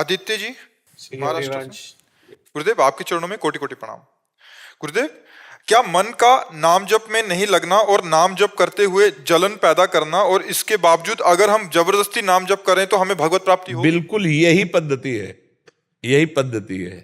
आदित्य जी, श्री महाराष्ट्र हरिवंश। से। गुरुदेव, आपके चरणों में कोटि कोटि प्रणाम। गुरुदेव, क्या मन का नाम जप में नहीं लगना और नाम जप करते हुए जलन पैदा करना, और इसके बावजूद अगर हम जबरदस्ती नाम जप करें तो हमें भगवत प्राप्ति होगी? बिल्कुल यही पद्धति है, यही पद्धति है।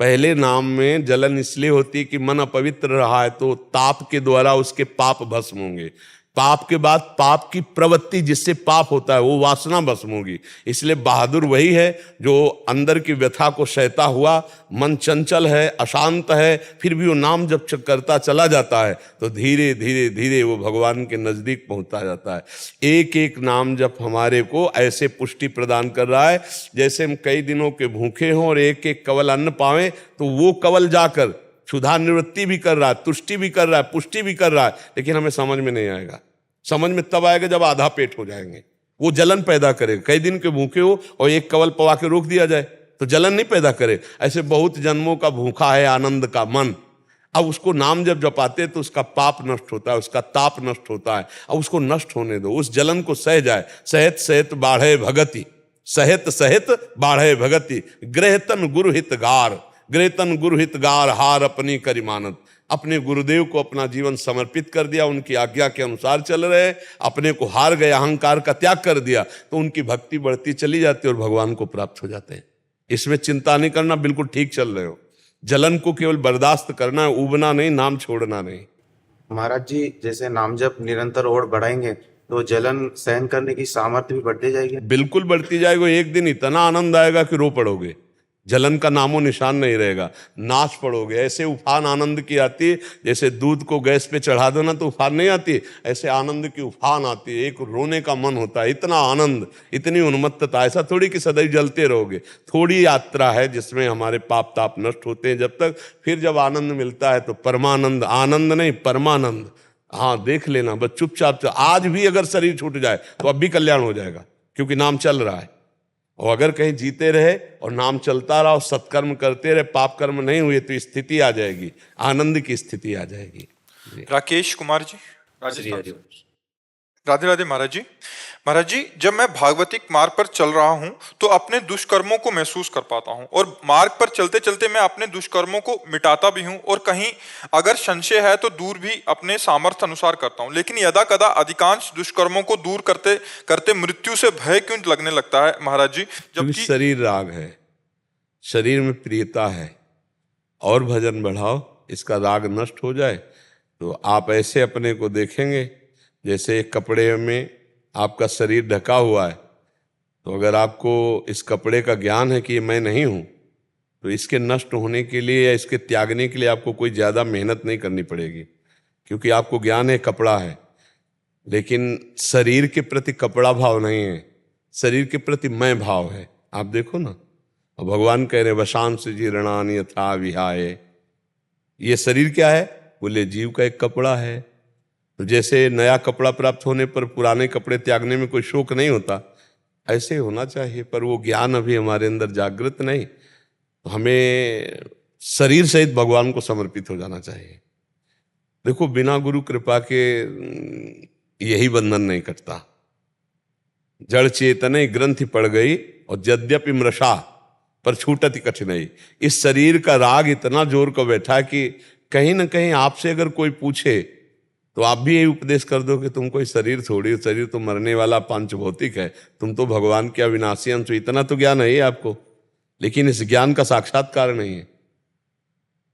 पहले नाम में जलन इसलिए होती है कि मन अपवित्र रहा है, तो ताप के द्वारा उसके पाप भस्म होंगे। पाप के बाद पाप की प्रवृत्ति, जिससे पाप होता है, वो वासना भस्म होगी। इसलिए बहादुर वही है जो अंदर की व्यथा को सहता हुआ, मन चंचल है, अशांत है, फिर भी वो नाम जब करता चला जाता है तो धीरे धीरे धीरे वो भगवान के नजदीक पहुंचता जाता है। एक एक नाम जप हमारे को ऐसे पुष्टि प्रदान कर रहा है, जैसे हम कई दिनों के भूखे हों और एक एक कवल अन्न पावें, तो वो कवल जाकर क्षुधा निवृत्ति भी कर रहा है, तुष्टि भी कर रहा है, पुष्टि भी कर रहा है। लेकिन हमें समझ में नहीं आएगा। समझ में तब आएगा जब आधा पेट हो जाएंगे। वो जलन पैदा करेगा। कई दिन के भूखे हो और एक कवल पवा के रोक दिया जाए तो जलन नहीं पैदा करे। ऐसे बहुत जन्मों का भूखा है आनंद का मन, अब उसको नाम जब जपाते तो उसका पाप नष्ट होता है, उसका ताप नष्ट होता है। अब उसको नष्ट होने दो, उस जलन को सह जाए। सहत सहत बाढ़े भगति, सहत सहत बाढ़े भगति, गृहतन गुरुहित गार, गृहतन गुरुहित गार, हार अपनी करी मानत। अपने गुरुदेव को अपना जीवन समर्पित कर दिया, उनकी आज्ञा के अनुसार चल रहे, अपने को हार गए, अहंकार का त्याग कर दिया, तो उनकी भक्ति बढ़ती चली जाती और भगवान को प्राप्त हो जाते हैं। इसमें चिंता नहीं करना, बिल्कुल ठीक चल रहे हो। जलन को केवल बर्दाश्त करना है, उबना नहीं, नाम छोड़ना नहीं। महाराज जी, जैसे नाम जप निरंतर और बढ़ाएंगे तो जलन सहन करने की सामर्थ्य भी बढ़ती जाएगी। बिल्कुल बढ़ती जाएगी। एक दिन इतना आनंद आएगा कि रो पड़ोगे, जलन का नामो निशान नहीं रहेगा, नाच पड़ोगे। ऐसे उफान आनंद की आती है, जैसे दूध को गैस पे चढ़ा दो ना तो उफान नहीं आती, ऐसे आनंद की उफान आती है। एक रोने का मन होता है, इतना आनंद, इतनी उन्मत्तता। ऐसा थोड़ी कि सदैव जलते रहोगे। थोड़ी यात्रा है जिसमें हमारे पाप ताप नष्ट होते हैं जब तक। फिर जब आनंद मिलता है तो परमानंद, आनंद नहीं परमानंद। हाँ, देख लेना बस, चुपचाप। आज भी अगर शरीर छूट जाए तो अब भी कल्याण हो जाएगा, क्योंकि नाम चल रहा है। और अगर कहीं जीते रहे और नाम चलता रहा और सत्कर्म करते रहे, पाप कर्म नहीं हुए, तो स्थिति आ जाएगी, आनंद की स्थिति आ जाएगी। राकेश कुमार जी, राजस्थान से। राधे राधे महाराज जी। महाराज जी, जब मैं भागवतिक मार्ग पर चल रहा हूं तो अपने दुष्कर्मों को महसूस कर पाता हूं, और मार्ग पर चलते चलते मैं अपने दुष्कर्मों को मिटाता भी हूं, और कहीं अगर संशय है तो दूर भी अपने सामर्थ्य अनुसार करता हूं। लेकिन यदा कदा अधिकांश दुष्कर्मों को दूर करते करते मृत्यु से भय क्यों लगने लगता है महाराज जी? जबकि शरीर राग है, शरीर में प्रियता है, और भजन बढ़ाओ, इसका राग नष्ट हो जाए तो आप ऐसे अपने को देखेंगे जैसे एक कपड़े में आपका शरीर ढका हुआ है। तो अगर आपको इस कपड़े का ज्ञान है कि ये मैं नहीं हूँ, तो इसके नष्ट होने के लिए या इसके त्यागने के लिए आपको कोई ज़्यादा मेहनत नहीं करनी पड़ेगी, क्योंकि आपको ज्ञान है कपड़ा है। लेकिन शरीर के प्रति कपड़ा भाव नहीं है, शरीर के प्रति मैं भाव है। आप देखो ना, और भगवान कह रहे वशांश जीर्णानि यथा विहाय। ये शरीर क्या है? बोले जीव का एक कपड़ा है। तो जैसे नया कपड़ा प्राप्त होने पर पुराने कपड़े त्यागने में कोई शोक नहीं होता, ऐसे होना चाहिए। पर वो ज्ञान अभी हमारे अंदर जागृत नहीं, तो हमें शरीर सहित भगवान को समर्पित हो जाना चाहिए। देखो, बिना गुरु कृपा के यही बंधन नहीं कटता। जड़ चेतने ग्रंथि पड़ गई और यद्यपि मृषा पर छूटति कठिनाई। इस शरीर का राग इतना जोर को बैठा कि कहीं ना कहीं आपसे अगर कोई पूछे तो आप भी यही उपदेश कर दो कि तुम कोई शरीर थोड़ी, शरीर तो मरने वाला पांच भौतिक है, तुम तो भगवान के अविनाशी अंश। इतना तो ज्ञान है आपको, लेकिन इस ज्ञान का साक्षात्कार नहीं है।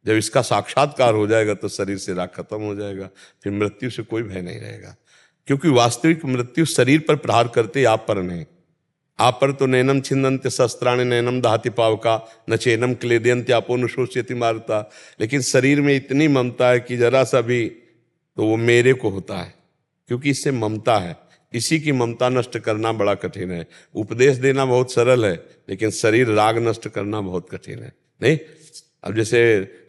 जब इसका साक्षात्कार हो जाएगा तो शरीर से राग खत्म हो जाएगा, फिर मृत्यु से कोई भय नहीं रहेगा। क्योंकि वास्तविक मृत्यु शरीर पर प्रहार करते, आप पर नहीं। आप पर तो नैनम छिन्दन्ति शस्त्राणि नैनम दहति पावका न चैनम क्लेदयन्ति आपो न शोष्यति मारुता। लेकिन शरीर में इतनी ममता है कि जरा सा भी तो वो मेरे को होता है, क्योंकि इससे ममता है। इसी की ममता नष्ट करना बड़ा कठिन है। उपदेश देना बहुत सरल है, लेकिन शरीर राग नष्ट करना बहुत कठिन है। नहीं, अब जैसे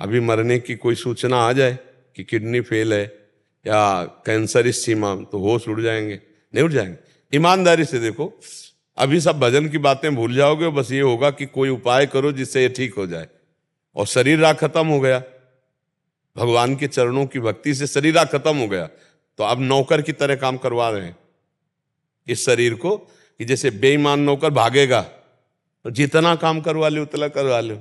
अभी मरने की कोई सूचना आ जाए कि किडनी फेल है या कैंसर इस सीमा, तो होश उड़ जाएंगे? नहीं उड़ जाएंगे। ईमानदारी से देखो, अभी सब भजन की बातें भूल जाओगे, बस ये होगा कि कोई उपाय करो जिससे ये ठीक हो जाए, और शरीर राग खत्म हो गया। भगवान के चरणों की भक्ति से शरीर राग खत्म हो गया, तो अब नौकर की तरह काम करवा रहे हैं इस शरीर को, कि जैसे बेईमान नौकर भागेगा तो जितना काम करवा लो उतना करवा लो,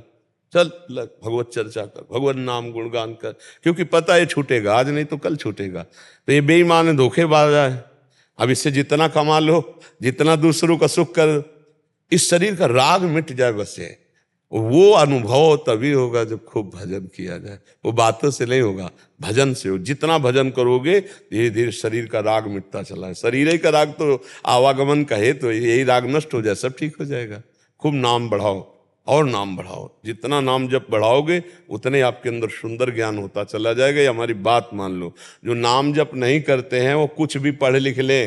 चल भगवत चर्चा कर, भगवत नाम गुणगान कर, क्योंकि पता है छूटेगा, आज नहीं तो कल छूटेगा। तो ये बेईमान है, धोखेबाज है। अब इससे जितना कमा लो, जितना दूसरों का सुख कर, इस शरीर का राग मिट जाए बस। ये वो अनुभव तभी होगा जब खूब भजन किया जाए। वो बातों से नहीं होगा, भजन से हो। जितना भजन करोगे धीरे धीरे शरीर का राग मिटता चला है। शरीर ही का राग तो आवागमन कहे तो यही राग नष्ट हो जाए, सब ठीक हो जाएगा। खूब नाम बढ़ाओ और नाम बढ़ाओ, जितना नाम जब बढ़ाओगे उतने आपके अंदर सुंदर ज्ञान होता चला जाएगा। ये हमारी बात मान लो। जो नाम जप नहीं करते हैं वो कुछ भी पढ़ लिख ले,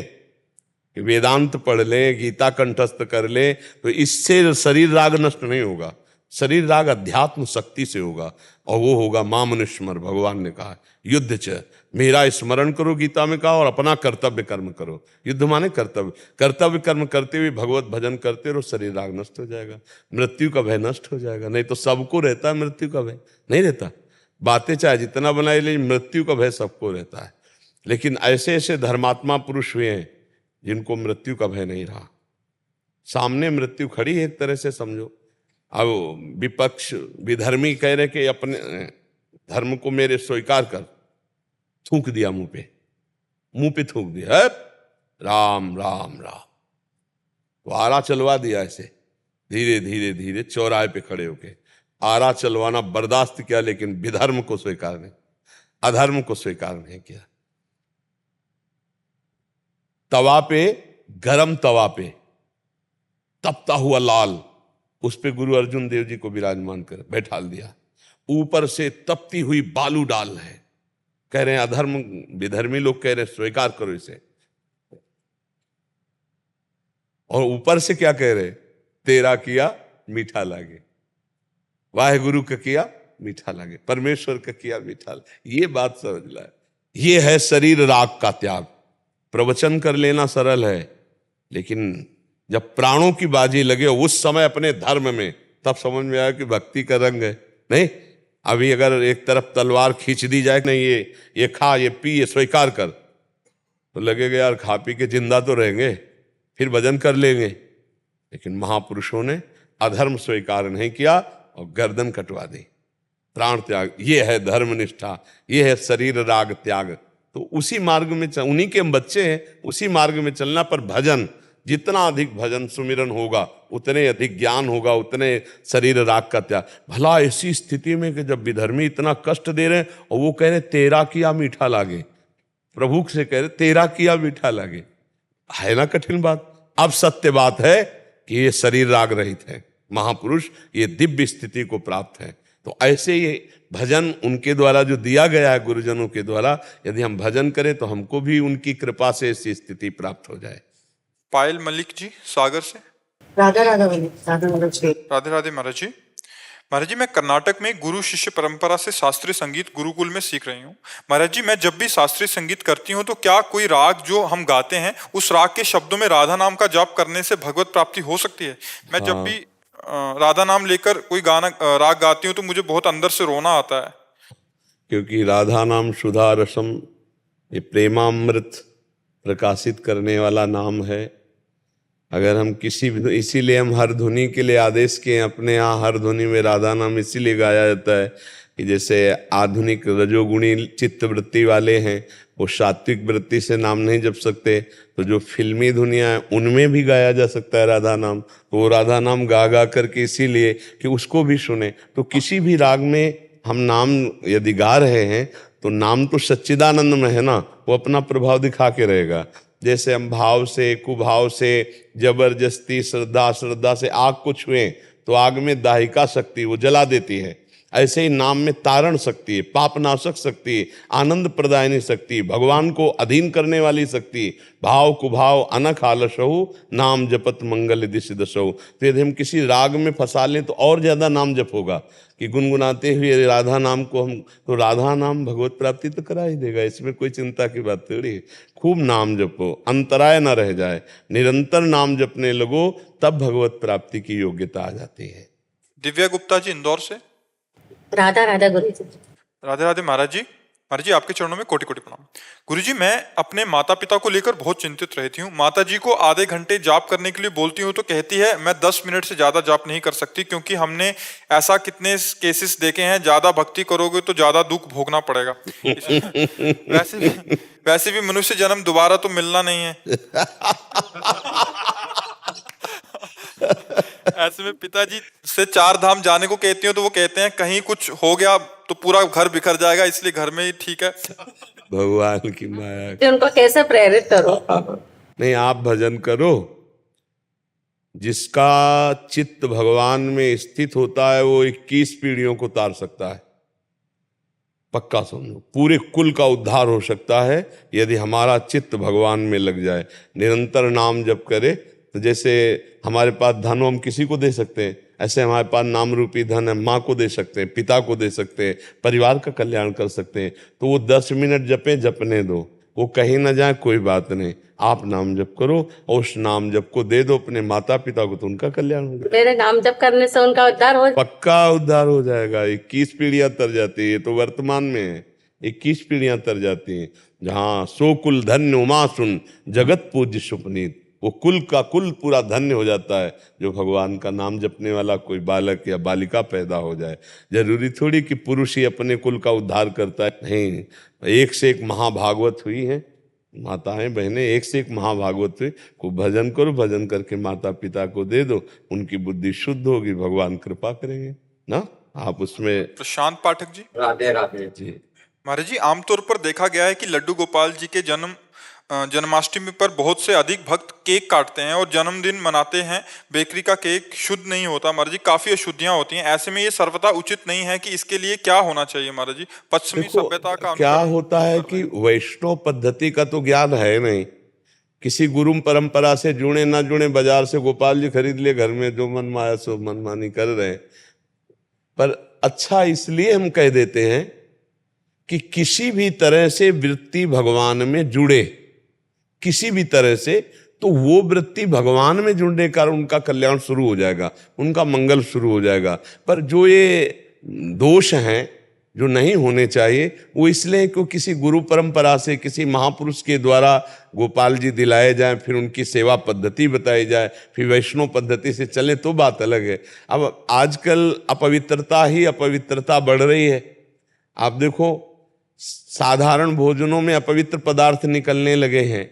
वेदांत पढ़ ले, गीता कंठस्थ कर ले, तो इससे शरीर राग नष्ट नहीं होगा। शरीर राग अध्यात्म शक्ति से होगा, और वो होगा मामनुष्मर। भगवान ने कहा युद्ध च, मेरा स्मरण करो गीता में कहा, और अपना कर्तव्य कर्म करो। युद्ध माने कर्तव्य, कर्तव्य कर्म करते हुए भगवत भजन करते रहो, शरीर राग नष्ट हो जाएगा, मृत्यु का भय नष्ट हो जाएगा। नहीं तो सबको रहता है मृत्यु का भय, नहीं रहता। बातें चाहे जितना बनाए ले, मृत्यु का भय सबको रहता है। लेकिन ऐसे ऐसे धर्मात्मा पुरुष हुए हैं जिनको मृत्यु का भय नहीं रहा। सामने मृत्यु खड़ी है एक तरह से समझो। अब विपक्ष विधर्मी कह रहे कि अपने धर्म को मेरे स्वीकार कर, थूक दिया मुंह पे थूक दिया, है राम राम राम, तो आरा चलवा दिया ऐसे धीरे धीरे धीरे चौराहे पे खड़े होके। आरा चलवाना बर्दाश्त किया, लेकिन विधर्म को स्वीकार नहीं, अधर्म को स्वीकार नहीं किया। तवा पे, गरम तवा पे तपता हुआ लाल, उस पे गुरु अर्जुन देव जी को विराजमान कर बैठाल दिया। ऊपर से तपती हुई बालू डाल है। कह रहे हैं अधर्म, विधर्मी लोग कह रहे हैं स्वीकार करो इसे। और ऊपर से क्या कह रहे, तेरा किया मीठा लागे, वाहेगुरु का किया मीठा लागे, परमेश्वर का किया मीठा लागे। ये बात समझ ला, ये है शरीर राग का त्याग। प्रवचन कर लेना सरल है, लेकिन जब प्राणों की बाजी लगे उस समय अपने धर्म में, तब समझ में आया कि भक्ति का रंग है। नहीं, अभी अगर एक तरफ तलवार खींच दी जाए, नहीं ये खा, ये पी, ये स्वीकार कर, तो लगेगा यार खा पी के जिंदा तो रहेंगे, फिर भजन कर लेंगे। लेकिन महापुरुषों ने अधर्म स्वीकार नहीं किया और गर्दन कटवा दी, प्राण त्याग। ये है धर्मनिष्ठा, ये है शरीर राग त्याग। तो उसी मार्ग में उन्हीं के हम बच्चे हैं, उसी मार्ग में चलना। पर भजन, जितना अधिक भजन सुमिरन होगा उतने अधिक ज्ञान होगा, उतने शरीर राग का त्याग। भला ऐसी स्थिति में कि जब विधर्मी इतना कष्ट दे रहे हैं और वो कह रहे तेरा किया मीठा लागे, प्रभु से कह रहे तेरा किया मीठा लागे, है ना कठिन बात। अब सत्य बात है कि ये शरीर राग रहित है महापुरुष, ये दिव्य स्थिति को प्राप्त है। तो ऐसे ये भजन उनके द्वारा जो दिया गया है, गुरुजनों के द्वारा, यदि हम भजन करें तो हमको भी उनकी कृपा से ऐसी स्थिति प्राप्त हो जाए। पायल मलिक जी सागर से। राधा राधा महाराज। राधे राधे महाराज जी। महाराज जी, मैं कर्नाटक में गुरु शिष्य परंपरा से शास्त्रीय संगीत गुरुकुल में सीख रही हूँ। महाराज जी, मैं जब भी शास्त्रीय संगीत करती हूँ तो क्या कोई राग जो हम गाते हैं उस राग के शब्दों में राधा नाम का जाप करने से भगवत प्राप्ति हो सकती है? मैं जब भी राधा नाम लेकर कोई गाना राग गाती हूँ तो मुझे बहुत अंदर से रोना आता है, क्योंकि राधा नाम सुधा रसम, ये प्रेमामृत प्रकाशित करने वाला नाम है। अगर हम किसी भी, इसीलिए हम हर ध्वनि के लिए आदेश किए अपने यहाँ, हर ध्वनि में राधा नाम इसीलिए गाया जाता है कि जैसे आधुनिक रजोगुणी चित्त वृत्ति वाले हैं वो सात्विक वृत्ति से नाम नहीं जप सकते, तो जो फिल्मी दुनिया है उनमें भी गाया जा सकता है राधा नाम। तो वो राधा नाम गा गा करके इसीलिए कि उसको भी सुने। तो किसी भी राग में हम नाम यदि गा रहे हैं तो नाम तो सच्चिदानंद में है ना, वो अपना प्रभाव दिखा के रहेगा। जैसे हम भाव से, कुभाव से, जबरदस्ती, श्रद्धा से आग को छुएं तो आग में दाहिका शक्ति वो जला देती है। ऐसे ही नाम में तारण शक्ति है, पापनाशक शक्ति है, आनंद प्रदायनी शक्ति, भगवान को अधीन करने वाली शक्ति। भाव कुभाव अनख आलसहु, नाम जपत मंगल दिश दशहु। तो यदि हम किसी राग में फंसा लें तो और ज्यादा नाम जप होगा कि गुनगुनाते हुए राधा नाम को हम, तो राधा नाम भगवत प्राप्ति तो करा ही देगा, इसमें कोई चिंता की बात थोड़ी है। खूब नाम जपो, अंतराय ना रह जाए, निरंतर नाम जपने लगो, तब भगवत प्राप्ति की योग्यता आ जाती है। दिव्या गुप्ता जी इंदौर से। राधा राधा गुरु जी। राधे राधे महाराज जी। महाराज जी आपके चरणों में कोटि कोटि प्रणाम। गुरुजी मैं अपने माता पिता को लेकर बहुत चिंतित रहती हूँ। माता जी को आधे घंटे जाप करने के लिए बोलती हूँ तो कहती है मैं 10 मिनट से ज्यादा जाप नहीं कर सकती, क्योंकि हमने ऐसा कितने केसेस देखे हैं, ज्यादा भक्ति करोगे तो ज्यादा दुख भोगना पड़ेगा। वैसे भी मनुष्य जन्म दोबारा तो मिलना नहीं है। ऐसे में पिताजी से 4 धाम जाने को कहती हूँ तो वो कहते हैं कहीं कुछ हो गया तो पूरा घर बिखर जाएगा, इसलिए घर में ही ठीक है। भगवान की माया। उनको कैसे प्रेरित करो? नहीं, आप भजन करो। जिसका चित्त भगवान में स्थित होता है वो 21 पीढ़ियों को तार सकता है। पक्का समझो, पूरे कुल का उद्धार हो सकता है यदि हमारा चित्त भगवान में लग जाए। निरंतर नाम जप करे तो जैसे हमारे पास धन हम किसी को दे सकते हैं, ऐसे हमारे पास नाम रूपी धन है, माँ को दे सकते हैं, पिता को दे सकते हैं, परिवार का कल्याण कर सकते हैं। तो वो 10 मिनट जपे, जपने दो, वो कहीं ना जाए कोई बात नहीं। आप नाम जप करो और उस नाम जप को दे दो अपने माता पिता को, तो उनका कल्याण हो जाएगा। मेरे नाम जप करने से उनका उद्धार हो? पक्का उद्धार हो जाएगा। 21 पीढ़ियां तर जाती है, तो वर्तमान में है 21 पीढ़ियां तर जाती हैं। जहाँ सो कुल धन्य उमा सुन जगत पूज्य सुपनीत, वो कुल का कुल पूरा धन्य हो जाता है जो भगवान का नाम जपने वाला कोई बालक या बालिका पैदा हो जाए। जरूरी थोड़ी कि पुरुष ही अपने कुल का उद्धार करता है, नहीं। एक से एक महाभागवत हुई है, माताएं बहनें एक से एक महाभागवत हुई। को भजन करो, भजन करके माता पिता को दे दो, उनकी बुद्धि शुद्ध होगी, भगवान कृपा करेंगे ना। आप उसमें प्रशांत पाठक जी। राधे राधे जी महाराज जी, आमतौर पर देखा गया है कि लड्डू गोपाल जी के जन्माष्टमी पर बहुत से अधिक भक्त केक काटते हैं और जन्मदिन मनाते हैं। बेकरी का केक शुद्ध नहीं होता महाराज जी, काफी अशुद्धियां होती हैं। ऐसे में ये सर्वथा उचित नहीं है कि इसके लिए क्या होना चाहिए महाराज जी? पश्चिमी सभ्यता का क्या होता है कि वैष्णव पद्धति का तो ज्ञान है नहीं, किसी गुरु परंपरा से जुड़े ना जुड़े, बाजार से गोपाल जी खरीद लिए, घर में जो मन माया सो मनमानी कर रहे हैं। पर अच्छा इसलिए हम कह देते हैं कि किसी भी तरह से वृत्ति भगवान में जुड़े, किसी भी तरह से, तो वो वृत्ति भगवान में जुड़ने का उनका कल्याण शुरू हो जाएगा, उनका मंगल शुरू हो जाएगा। पर जो ये दोष हैं जो नहीं होने चाहिए, वो इसलिए कि किसी गुरु परंपरा से, किसी महापुरुष के द्वारा गोपाल जी दिलाए जाएं, फिर उनकी सेवा पद्धति बताई जाए, फिर वैष्णव पद्धति से चले तो बात अलग है। अब आजकल अपवित्रता ही अपवित्रता बढ़ रही है। आप देखो साधारण भोजनों में अपवित्र पदार्थ निकलने लगे हैं।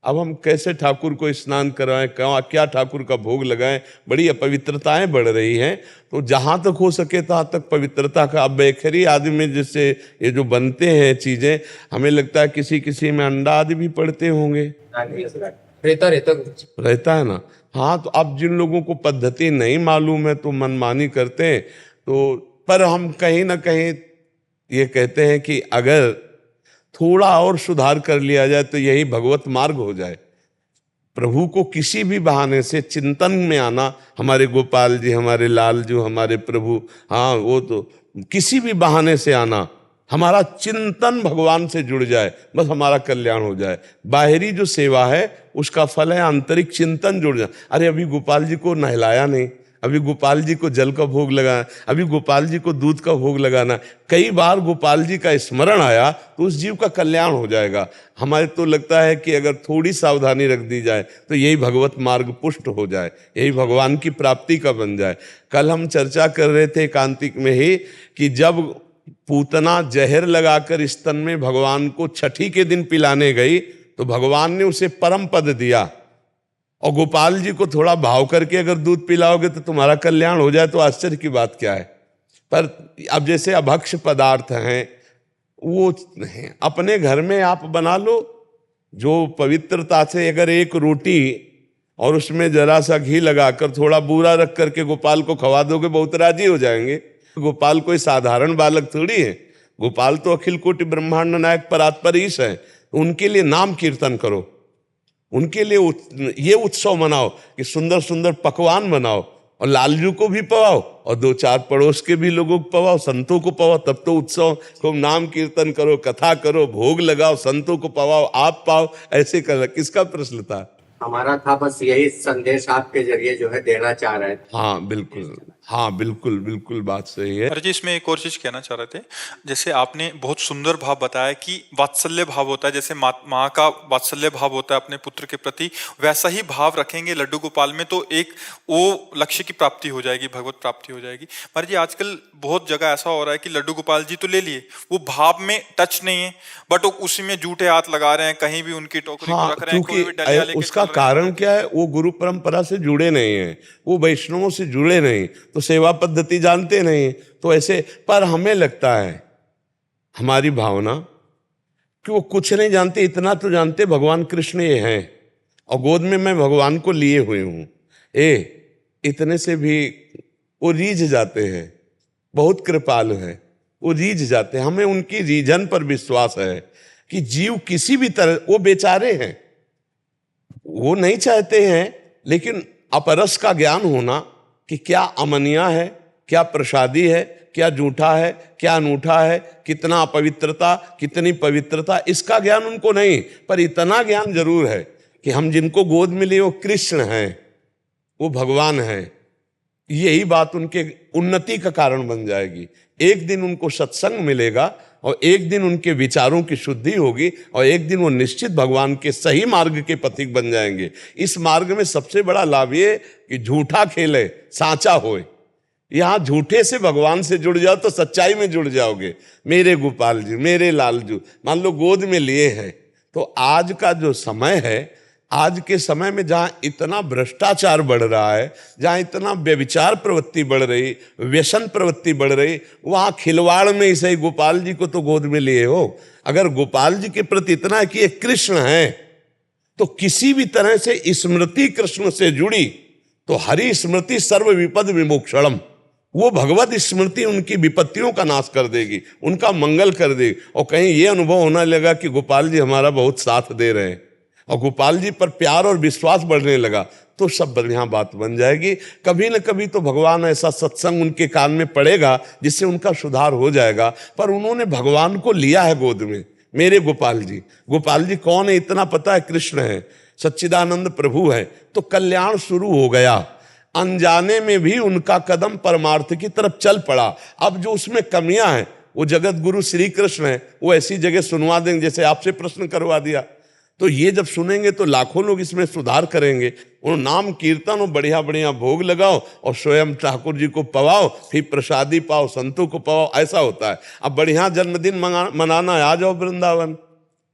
अब हम कैसे ठाकुर को स्नान करवाएं, क्या ठाकुर का भोग लगाएं, बड़ी अपवित्रताएं बढ़ रही हैं। तो जहां तक हो सके तहां तक पवित्रता का, अब बेकरी आदि में जैसे ये जो बनते हैं चीजें, हमें लगता है किसी किसी में अंडा आदि भी पड़ते होंगे, रहता है ना। हाँ, तो अब जिन लोगों को पद्धति नहीं मालूम है तो मनमानी करते हैं। तो पर हम कहीं ना कहीं ये कहते हैं कि अगर थोड़ा और सुधार कर लिया जाए तो यही भगवत मार्ग हो जाए। प्रभु को किसी भी बहाने से चिंतन में आना, हमारे गोपाल जी, हमारे लाल जो हमारे प्रभु, हाँ वो तो किसी भी बहाने से आना, हमारा चिंतन भगवान से जुड़ जाए, बस हमारा कल्याण हो जाए। बाहरी जो सेवा है उसका फल है आंतरिक चिंतन जुड़ जाए। अरे अभी गोपाल जी को नहलाया नहीं, अभी गोपाल जी को जल का भोग लगाना, अभी गोपाल जी को दूध का भोग लगाना, कई बार गोपाल जी का स्मरण आया तो उस जीव का कल्याण हो जाएगा। हमारे तो लगता है कि अगर थोड़ी सावधानी रख दी जाए तो यही भगवत मार्ग पुष्ट हो जाए, यही भगवान की प्राप्ति का बन जाए। कल हम चर्चा कर रहे थे एकांतिक में ही कि जब पूतना जहर लगाकर स्तन में भगवान को छठी के दिन पिलाने गई तो भगवान ने उसे परम पद दिया, और गोपाल जी को थोड़ा भाव करके अगर दूध पिलाओगे तो तुम्हारा कल्याण हो जाए, तो आश्चर्य की बात क्या है। पर अब जैसे अभक्ष पदार्थ हैं वो अपने घर में आप बना लो, जो पवित्रता से अगर एक रोटी और उसमें जरा सा घी लगाकर थोड़ा बूरा रख करके गोपाल को खवा दोगे, बहुत राजी हो जाएंगे। गोपाल कोई साधारण बालक थोड़ी है, गोपाल तो अखिल कोटि ब्रह्मांड नायक परात्पर ईश है। उनके लिए नाम कीर्तन करो, उनके लिए ये उत्सव मनाओ कि सुंदर सुंदर पकवान बनाओ और लालजू को भी पवाओ और 2-4 पड़ोस के भी लोगों को पवाओ, संतों को पवाओ, तब तो उत्सव। खूब नाम कीर्तन करो, कथा करो, भोग लगाओ, संतों को पवाओ, आप पाओ, ऐसे कर। किसका प्रश्न था? हमारा था बस यही संदेश आपके जरिए जो है देना चाह रहे थे। हाँ बिल्कुल। हाँ बिल्कुल बिल्कुल बात सही है। अरे जी, इसमें एक और चीज कहना चाह रहे थे। जैसे आपने बहुत सुंदर भाव बताया कि वात्सल्य भाव होता है, जैसे माँ का वात्सल्य भाव होता है अपने पुत्र के प्रति, वैसा ही भाव रखेंगे लड्डू गोपाल में तो एक वो लक्ष्य की प्राप्ति हो जाएगी, भगवत प्राप्ति हो जाएगी। महाराज जी, आजकल बहुत जगह ऐसा हो रहा है कि लड्डू गोपाल जी तो ले लिए, वो भाव में टच नहीं है, बट वो उसी में जूठे हाथ लगा रहे हैं, कहीं भी उनकी टोकरी को हाँ, रख रहे हैं, कोई क्योंकि भी डलिया लेके उसका चल रहे हैं। कारण क्या है, वो गुरु परंपरा से जुड़े नहीं हैं, वो वैष्णवों से जुड़े नहीं, तो सेवा पद्धति जानते नहीं, तो ऐसे। पर हमें लगता है, हमारी भावना, कि वो कुछ नहीं जानते, इतना तो जानते भगवान कृष्ण ये हैं और गोद में मैं भगवान को लिए हुए हूं। इतने से भी वो रीझ जाते हैं, बहुत कृपालु है, वो रीझ जाते हैं। हमें उनकी रीझन पर विश्वास है कि जीव किसी भी तरह, वो बेचारे हैं, वो नहीं चाहते हैं, लेकिन अपरस का ज्ञान होना कि क्या अमनिया है, क्या प्रसादी है, क्या जूठा है, क्या अनूठा है, कितना अपवित्रता, कितनी पवित्रता, इसका ज्ञान उनको नहीं, पर इतना ज्ञान जरूर है कि हम जिनको गोद में लिए वो कृष्ण हैं, वो भगवान हैं। यही बात उनके उन्नति का कारण बन जाएगी। एक दिन उनको सत्संग मिलेगा और एक दिन उनके विचारों की शुद्धि होगी और एक दिन वो निश्चित भगवान के सही मार्ग के पथिक बन जाएंगे। इस मार्ग में सबसे बड़ा लाभ ये कि झूठा खेले साचा होए। यहां झूठे से भगवान से जुड़ जाओ तो सच्चाई में जुड़ जाओगे। मेरे गोपाल जी, मेरे लालजू, मान लो गोद में लिए हैं। तो आज का जो समय है, आज के समय में जहां इतना भ्रष्टाचार बढ़ रहा है, जहां इतना व्यभिचार प्रवृत्ति बढ़ रही, व्यसन प्रवृत्ति बढ़ रही, वहां खिलवाड़ में ही सही गोपाल जी को तो गोद में लिए हो। अगर गोपाल जी के प्रति इतना है कि ये कृष्ण है, तो किसी भी तरह से स्मृति कृष्ण से जुड़ी तो हरि स्मृति सर्व विपद विमोक्षणम, वो भगवत स्मृति उनकी विपत्तियों का नाश कर देगी, उनका मंगल कर देगी। और कहीं ये अनुभव होने लगा कि गोपाल जी हमारा बहुत साथ दे रहे हैं और गोपाल जी पर प्यार और विश्वास बढ़ने लगा, तो सब बढ़िया बात बन जाएगी। कभी न कभी तो भगवान ऐसा सत्संग उनके कान में पड़ेगा जिससे उनका सुधार हो जाएगा। पर उन्होंने भगवान को लिया है गोद में। मेरे गोपाल जी, गोपाल जी कौन है इतना पता है, कृष्ण है, सच्चिदानंद प्रभु है, तो कल्याण शुरू हो गया। अनजाने में भी उनका कदम परमार्थ की तरफ चल पड़ा। अब जो उसमें कमियां हैं, वो जगत गुरु श्री कृष्ण है, वो ऐसी जगह सुनवा देंगे जैसे आपसे प्रश्न करवा दिया। तो ये जब सुनेंगे तो लाखों लोग इसमें सुधार करेंगे। वो नाम कीर्तन और बढ़िया बढ़िया भोग लगाओ और स्वयं ठाकुर जी को पवाओ, फिर प्रसादी पाओ, संतों को पवाओ, ऐसा होता है। अब बढ़िया जन्मदिन मनाना है, आ जाओ वृंदावन,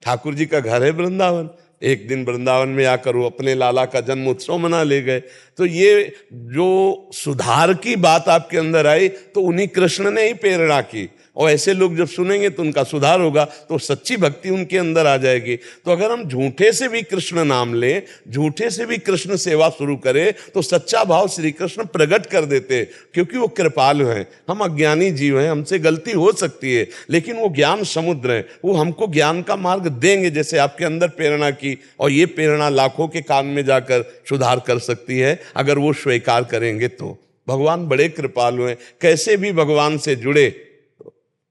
ठाकुर जी का घर है वृंदावन। एक दिन वृंदावन में आकर वो अपने लाला का जन्म उत्सव मना ले गए। तो ये जो सुधार की बात आपके अंदर आई तो उन्हीं कृष्ण ने ही प्रेरणा की, और ऐसे लोग जब सुनेंगे तो उनका सुधार होगा, तो सच्ची भक्ति उनके अंदर आ जाएगी। तो अगर हम झूठे से भी कृष्ण नाम लें, झूठे से भी कृष्ण सेवा शुरू करें, तो सच्चा भाव श्री कृष्ण प्रकट कर देते, क्योंकि वो कृपालु हैं। हम अज्ञानी जीव हैं, हमसे गलती हो सकती है, लेकिन वो ज्ञान समुद्र है, वो हमको ज्ञान का मार्ग देंगे, जैसे आपके अंदर प्रेरणा की। और ये प्रेरणा लाखों के कान में जाकर सुधार कर सकती है, अगर वो स्वीकार करेंगे तो। भगवान बड़े कृपालु हैं, कैसे भी भगवान से जुड़े।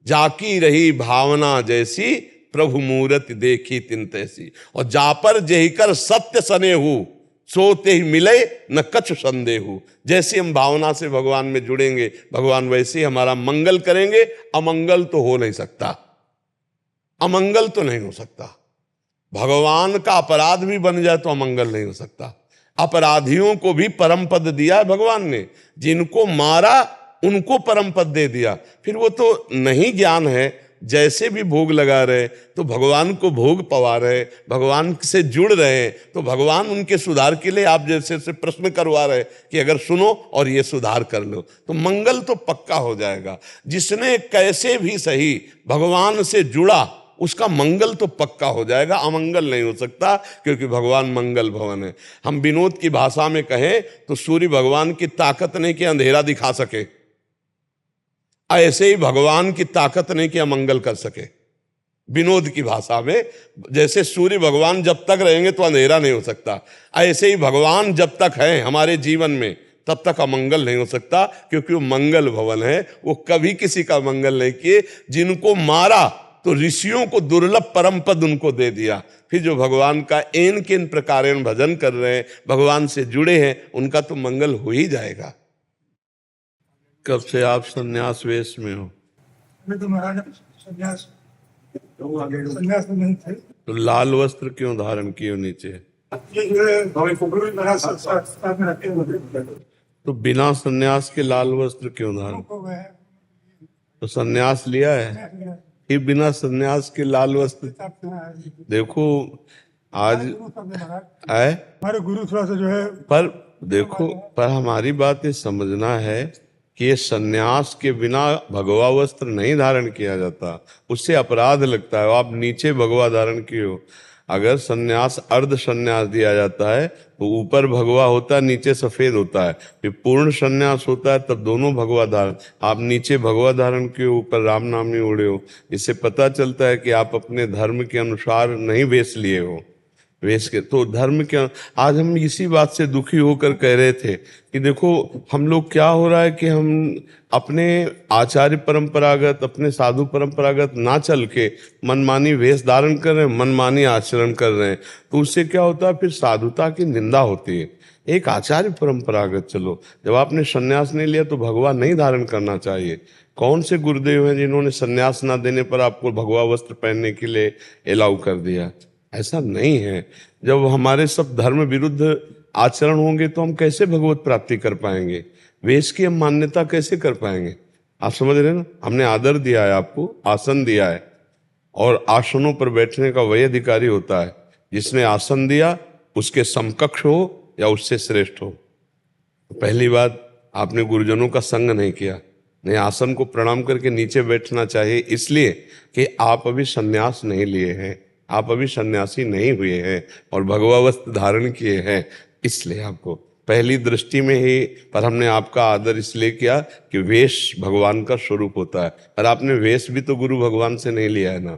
जाकी रही भावना जैसी, प्रभु मूरत देखी तिन तैसी। और जा पर जेहिकर सत्य सनेहु, सोते ही मिले न कछु संदेहु। जैसे हम भावना से भगवान में जुड़ेंगे, भगवान वैसे ही हमारा मंगल करेंगे। अमंगल तो हो नहीं सकता, अमंगल तो नहीं हो सकता। भगवान का अपराध भी बन जाए तो अमंगल नहीं हो सकता। अपराधियों को भी परम पद दिया है भगवान ने, जिनको मारा उनको परम पद दे दिया। फिर वो तो नहीं ज्ञान है, जैसे भी भोग लगा रहे तो भगवान को भोग पवा रहे, भगवान से जुड़ रहे, तो भगवान उनके सुधार के लिए आप जैसे से प्रश्न करवा रहे कि अगर सुनो और ये सुधार कर लो तो मंगल तो पक्का हो जाएगा। जिसने कैसे भी सही भगवान से जुड़ा उसका मंगल तो पक्का हो जाएगा, अमंगल नहीं हो सकता, क्योंकि भगवान मंगल भवन है। हम विनोद की भाषा में कहें तो सूर्य भगवान की ताकत नहीं कि अंधेरा दिखा सके, ऐसे ही भगवान की ताकत नहीं कि अमंगल कर सके। विनोद की भाषा में जैसे सूर्य भगवान जब तक रहेंगे तो अंधेरा नहीं हो सकता, ऐसे ही भगवान जब तक है हमारे जीवन में तब तक अमंगल नहीं हो सकता, क्योंकि वो मंगल भवन है। वो कभी किसी का मंगल नहीं किए। जिनको मारा तो ऋषियों को दुर्लभ परम पद उनको दे दिया। फिर जो भगवान का एन किन प्रकारेण भजन कर रहे हैं, भगवान से जुड़े हैं, उनका तो मंगल हो ही जाएगा। कब से आप संन्यास वेश में हो? मैं तो महाराज संन्यास संन्यास में नहीं थे। तो लाल वस्त्र क्यों धारण किए हो नीचे? ये जो है महाराज साथ में रखे हुए तो बिना संन्यास के लाल वस्त्र क्यों धारण? हो गए हैं। तो संन्यास लिया है कि बिना संन्यास के लाल वस्त्र? देखो आज है हमारे गुरु थोड़ा सा जो है पर देखो, पर हमारी बात ये समझना है कि ये सन्यास के बिना भगवा वस्त्र नहीं धारण किया जाता, उससे अपराध लगता है। आप नीचे भगवा धारण किए हो। अगर सन्यास अर्ध सन्यास दिया जाता है तो ऊपर भगवा होता है, नीचे सफेद होता है। फिर पूर्ण सन्यास होता है तब दोनों भगवा धारण। आप नीचे भगवा धारण किए हो, ऊपर राम नाम ही ओढ़े हो। इससे पता चलता है कि आप अपने धर्म के अनुसार नहीं वेश लिए हो। वेश के तो धर्म के आज हम इसी बात से दुखी होकर कह रहे थे कि देखो हम लोग क्या हो रहा है कि हम अपने आचार्य परंपरागत, अपने साधु परंपरागत ना चल के मनमानी वेश धारण कर रहे हैं, मनमानी आचरण कर रहे हैं। तो उससे क्या होता है, फिर साधुता की निंदा होती है। एक आचार्य परंपरागत चलो। जब आपने संन्यास नहीं लिया तो भगवा नहीं धारण करना चाहिए। कौन से गुरुदेव हैं जिन्होंने संन्यास ना देने पर आपको भगवा वस्त्र पहनने के लिए अलाउ कर दिया? ऐसा नहीं है। जब हमारे सब धर्म विरुद्ध आचरण होंगे तो हम कैसे भगवत प्राप्ति कर पाएंगे? वेश की हम मान्यता कैसे कर पाएंगे? आप समझ रहे हैं ना? हमने आदर दिया है, आपको आसन दिया है, और आसनों पर बैठने का वही अधिकारी होता है जिसने आसन दिया उसके समकक्ष हो या उससे श्रेष्ठ हो। पहली बात, आपने गुरुजनों का संग नहीं किया। नहीं, आसन को प्रणाम करके नीचे बैठना चाहिए, इसलिए कि आप अभी संन्यास नहीं लिए हैं, आप अभी सन्यासी नहीं हुए हैं और भगवा वस्त्र धारण किए हैं। इसलिए आपको पहली दृष्टि में ही, पर हमने आपका आदर इसलिए किया कि वेश भगवान का स्वरूप होता है। और आपने वेश भी तो गुरु भगवान से नहीं लिया है ना,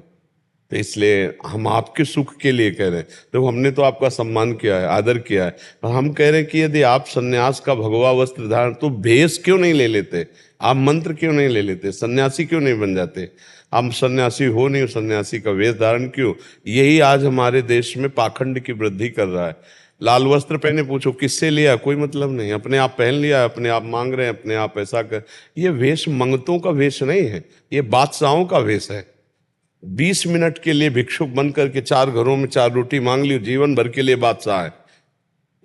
तो इसलिए हम आपके सुख के लिए कह रहे हैं। तो हमने तो आपका सम्मान किया है, आदर किया है, पर हम कह रहे हैं कि यदि आप सन्यास का भगवा वस्त्र धारण, तो वेश क्यों नहीं ले लेते? आप मंत्र क्यों नहीं ले लेते? सन्यासी क्यों नहीं बन जाते? आप सन्यासी हो नहीं, सन्यासी का वेश धारण क्यों? यही आज हमारे देश में पाखंड की वृद्धि कर रहा है। लाल वस्त्र पहने, पूछो किससे लिया, कोई मतलब नहीं। अपने आप पहन लिया, अपने आप मांग रहे हैं, अपने आप ऐसा कर। ये वेश मंगतों का वेश नहीं है, ये बादशाहों का वेश है। 20 मिनट के लिए भिक्षुक बन करके 4 घरों में 4 रोटी मांग ली, जीवन भर के लिए बादशाह है।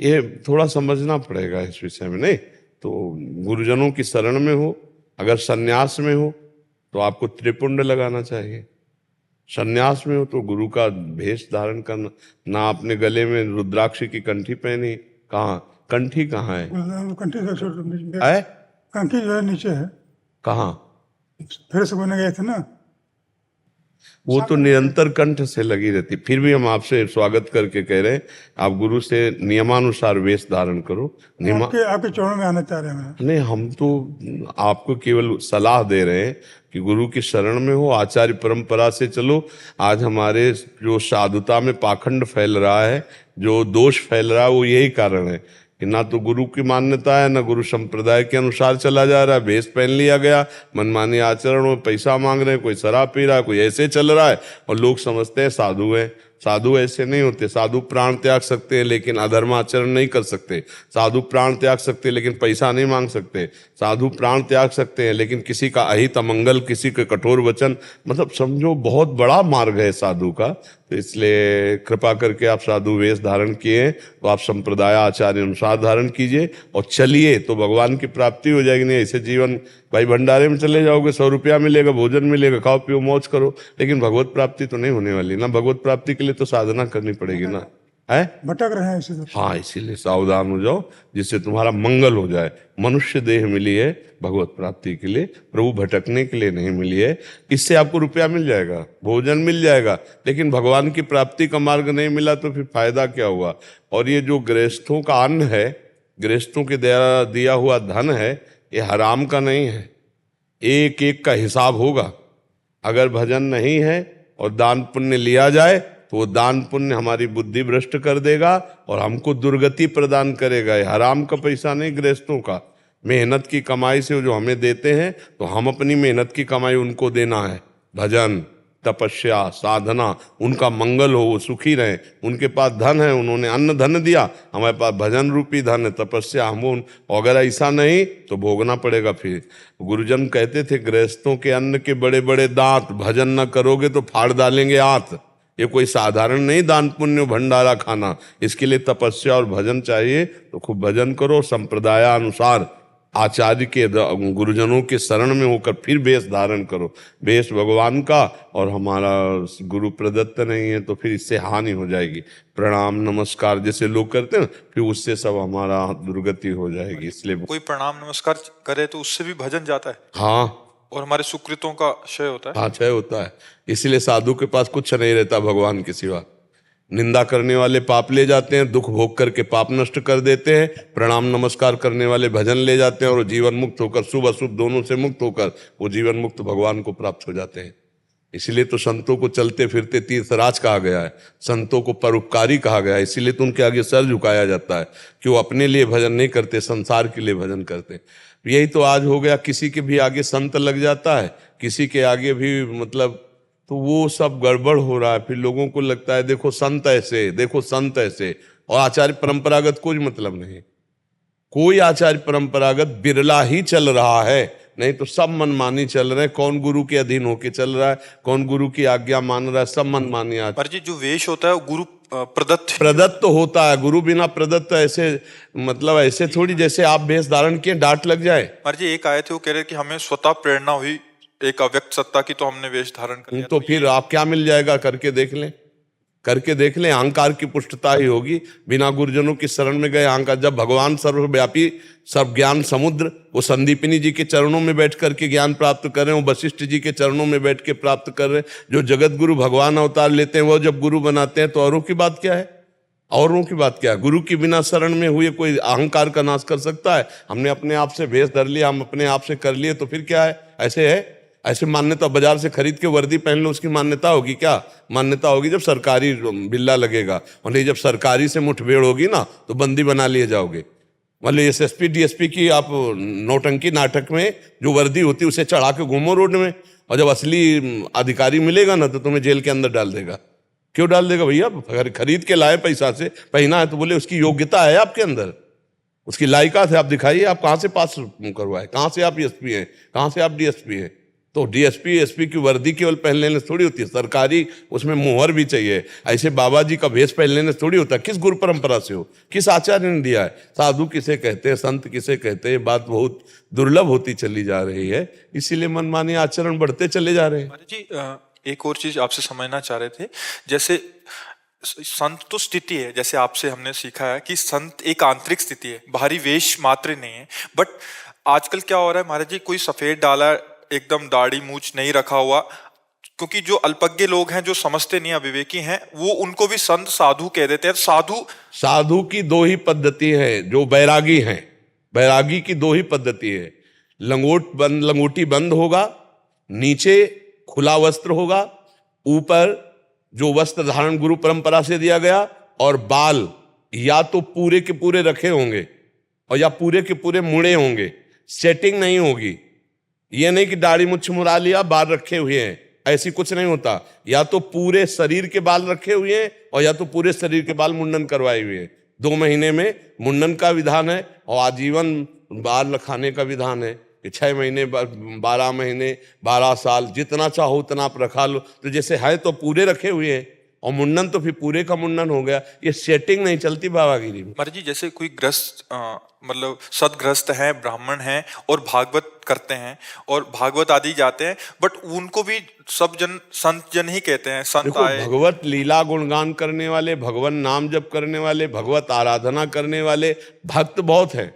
ये थोड़ा समझना पड़ेगा इस विषय में। नहीं तो गुरुजनों की शरण में हो, अगर सन्यास में हो तो आपको त्रिपुंड लगाना चाहिए। सन्यास में हो तो गुरु का भेष धारण करना। ना अपने गले में रुद्राक्ष की कंठी पहनी, कहाँ कंठी कहाँ है? कंठी है कंठी जो है नीचे है। कहाँ? फिर से बने गए थे ना, वो तो निरंतर कंठ से लगी रहती। फिर भी हम आपसे स्वागत करके कह रहे हैं, आप गुरु से नियमानुसार वेश धारण करो। आपके चरणों में आना चाह रहे हैं। नहीं, हम तो आपको केवल सलाह दे रहे हैं कि गुरु की शरण में हो, आचार्य परंपरा से चलो। आज हमारे जो साधुता में पाखंड फैल रहा है, जो दोष फैल रहा है, वो यही कारण है कि ना तो गुरु की मान्यता है, ना गुरु संप्रदाय के अनुसार चला जा रहा है। भेष पहन लिया गया, मनमानी आचरण में पैसा मांग रहे हैं, कोई शराब पी रहा है, कोई ऐसे चल रहा है, और लोग समझते हैं साधु हैं। साधु ऐसे नहीं होते। साधु प्राण त्याग सकते हैं लेकिन अधर्म आचरण नहीं कर सकते। साधु प्राण त्याग सकते हैं लेकिन पैसा नहीं मांग सकते। साधु प्राण त्याग सकते हैं लेकिन किसी का अहित अमंगल, किसी के कठोर वचन, मतलब समझो बहुत बड़ा मार्ग है साधु का। तो इसलिए कृपा करके आप साधु वेश धारण किए तो आप संप्रदाय आचार्य अनुसार धारण कीजिए और चलिए, तो भगवान की प्राप्ति हो जाएगी। नहीं ऐसे जीवन, भाई भंडारे में चले जाओगे, 100 रुपया मिलेगा, भोजन मिलेगा, खाओ पियो मौज करो, लेकिन भगवत प्राप्ति तो नहीं होने वाली ना। भगवत प्राप्ति के लिए तो साधना करनी पड़ेगी ना, है भटक रहे हैं इसी तरह। हाँ, इसीलिए सावधान हो जाओ जिससे तुम्हारा मंगल हो जाए। मनुष्य देह मिली है भगवत प्राप्ति के लिए, प्रभु भटकने के लिए नहीं मिली है। इससे आपको रुपया मिल जाएगा, भोजन मिल जाएगा, लेकिन भगवान की प्राप्ति का मार्ग नहीं मिला तो फिर फायदा क्या हुआ? और ये जो गृहस्थों का अन्न है, गृहस्थों के द्वारा दिया हुआ धन है, ये हराम का नहीं है। एक एक का हिसाब होगा। अगर भजन नहीं है और दान पुण्य लिया जाए तो वो दान पुण्य हमारी बुद्धि भ्रष्ट कर देगा और हमको दुर्गति प्रदान करेगा। ये हराम का पैसा नहीं, गृहस्थों का मेहनत की कमाई से जो हमें देते हैं, तो हम अपनी मेहनत की कमाई उनको देना है। भजन तपस्या साधना, उनका मंगल हो, वो सुखी रहें। उनके पास धन है, उन्होंने अन्न धन दिया, हमारे पास भजन रूपी धन है, तपस्या हम अगर ऐसा नहीं तो भोगना पड़ेगा। फिर गुरुजन कहते थे गृहस्थों के अन्न के बड़े बड़े दांत, भजन न करोगे तो फाड़ डालेंगे आंत। ये कोई साधारण नहीं दान पुण्य भंडारा खाना, इसके लिए तपस्या और भजन चाहिए। तो खूब भजन करो, संप्रदायानुसार आचार्य के गुरुजनों के शरण में होकर फिर वेश धारण करो। वेश भगवान का और हमारा गुरु प्रदत्त नहीं है, तो फिर इससे हानि हो जाएगी। प्रणाम नमस्कार जैसे लोग करते हैं, फिर उससे सब हमारा दुर्गति हो जाएगी। इसलिए कोई प्रणाम नमस्कार करे तो उससे भी भजन जाता है हाँ, और हमारे सुकृतों का क्षय होता है। हाँ क्षय होता है। इसलिए साधु के पास कुछ नहीं रहता भगवान के सिवा। निंदा करने वाले पाप ले जाते हैं, दुख भोग करके पाप नष्ट कर देते हैं। प्रणाम नमस्कार करने वाले भजन ले जाते हैं और जीवन मुक्त होकर, शुभ अशुभ दोनों से मुक्त होकर वो जीवन मुक्त भगवान को प्राप्त हो जाते हैं। इसलिए तो संतों को चलते फिरते तीर्थराज कहा गया है, संतों को परोपकारी कहा गया है। इसीलिए तो उनके आगे सर झुकाया जाता है कि वो अपने लिए भजन नहीं करते, संसार के लिए भजन करते। यही तो आज हो गया, किसी के भी आगे संत लग जाता है, किसी के आगे भी मतलब, तो वो सब गड़बड़ हो रहा है। फिर लोगों को लगता है देखो संत ऐसे, देखो संत ऐसे। और आचार्य परंपरागत कोई मतलब नहीं, कोई आचार्य परंपरागत बिरला ही चल रहा है, नहीं तो सब मनमानी चल रहे हैं। कौन गुरु के अधीन होके चल रहा है, कौन गुरु की आज्ञा मान रहा है, सब मनमानी। आज पर जी जो वेश होता है वो गुरु प्रदत्त तो होता है, गुरु बिना प्रदत्त ऐसे मतलब ऐसे थोड़ी जैसे आप वेश धारण किए डांट लग जाए। पर जी एक आए थे वो कह रहे कि हमें स्वतः प्रेरणा हुई एक अव्यक्त सत्ता की, तो हमने वेश धारण कर लिया। तो फिर आप क्या मिल जाएगा, करके देख लें, करके देख लें। अहंकार की पुष्टता ही होगी। बिना गुरुजनों की शरण में गए अहंकार, जब भगवान सर्वव्यापी सर्व ज्ञान समुद्र वो संदीपिनी जी के चरणों में बैठ करके ज्ञान प्राप्त कर रहे हैं, वो वशिष्ठ जी के चरणों में बैठ के प्राप्त कर रहे हैं। जो जगत गुरु भगवान अवतार लेते हैं वो जब गुरु बनाते हैं तो औरों की बात क्या है, औरों की बात क्या है। गुरु की बिना शरण में हुए कोई अहंकार का नाश कर सकता है। हमने अपने आप से भेष धर लिया, हम अपने आप से कर लिए, तो फिर क्या है, ऐसे है। ऐसे मान्यता बाजार से खरीद के वर्दी पहन लो, उसकी मान्यता होगी क्या? मान्यता होगी जब सरकारी बिल्ला लगेगा। मतलब जब सरकारी से मुठभेड़ होगी ना तो बंदी बना लिए जाओगे। मतलब एसएसपी डीएसपी की आप नौटंकी नाटक में जो वर्दी होती है उसे चढ़ा के घूमो रोड में, और जब असली अधिकारी मिलेगा ना तो तुम्हें जेल के अंदर डाल देगा। क्यों डाल देगा भैया? खरीद के लाए पैसा से, पहना है तो बोले उसकी योग्यता है आपके अंदर, उसकी लायकात है, आप दिखाइए आप कहाँ से पास करवाए, कहाँ से आप एसपी हैं, कहाँ से आप डीएसपी हैं। तो डीएसपी एसपी की वर्दी केवल पहन लेने से थोड़ी होती है, सरकारी उसमें मोहर भी चाहिए। ऐसे बाबा जी का भेष पहन लेने से थोड़ी होता है। किस गुरु परंपरा से हो, किस आचार्य ने दिया है? साधु किसे कहते हैं, संत किसे कहते हैं, बात बहुत दुर्लभ होती चली जा रही है। इसीलिए मनमानी आचरण बढ़ते चले जा रहे हैं। जी एक और चीज आपसे समझना चाह रहे थे, जैसे संत तो स्थिति है, जैसे आपसे हमने सीखा है कि संत एक आंतरिक स्थिति है, बाहरी वेश मात्र नहीं है। बट आजकल क्या हो रहा है महाराज जी, कोई सफेद डाला, एकदम दाढ़ी मूछ नहीं रखा हुआ, क्योंकि जो अल्पज्ञ लोग हैं, जो समझते नहीं, अविवेकी हैं, वो उनको भी संत साधु कह देते हैं। साधु की दो ही पद्धति है, जो बैरागी हैं, बैरागी की दो ही पद्धति है। लंगोटी बंद होगा, नीचे खुला वस्त्र होगा, ऊपर जो वस्त्र धारण गुरु परंपरा से दिया गया, और बाल या तो पूरे के पूरे रखे होंगे और या पूरे के पूरे मुड़े होंगे। सेटिंग नहीं होगी। ये नहीं कि दाढ़ी मुछ मुड़ा लिया बाल रखे हुए हैं, ऐसी कुछ नहीं होता। या तो पूरे शरीर के बाल रखे हुए हैं और या तो पूरे शरीर के बाल मुंडन करवाए हुए हैं। 2 महीने में मुंडन का विधान है और आजीवन बाल रखाने का विधान है। 6 महीने 12 महीने 12 साल जितना चाहो उतना आप रखा लो। तो जैसे है तो पूरे रखे हुए हैं, और मुंडन तो फिर पूरे का मुंडन हो गया। ये सेटिंग नहीं चलती बाबागिरी में। महाराज जी जैसे कोई ग्रस्त मतलब सदग्रस्त है, ब्राह्मण है और भागवत करते हैं और भागवत आदि जाते हैं, बट उनको भी सब जन संत जन ही कहते हैं। संत आए, भगवत लीला गुणगान करने वाले, भगवान नाम जप करने वाले, भगवत आराधना करने वाले भक्त बहुत है।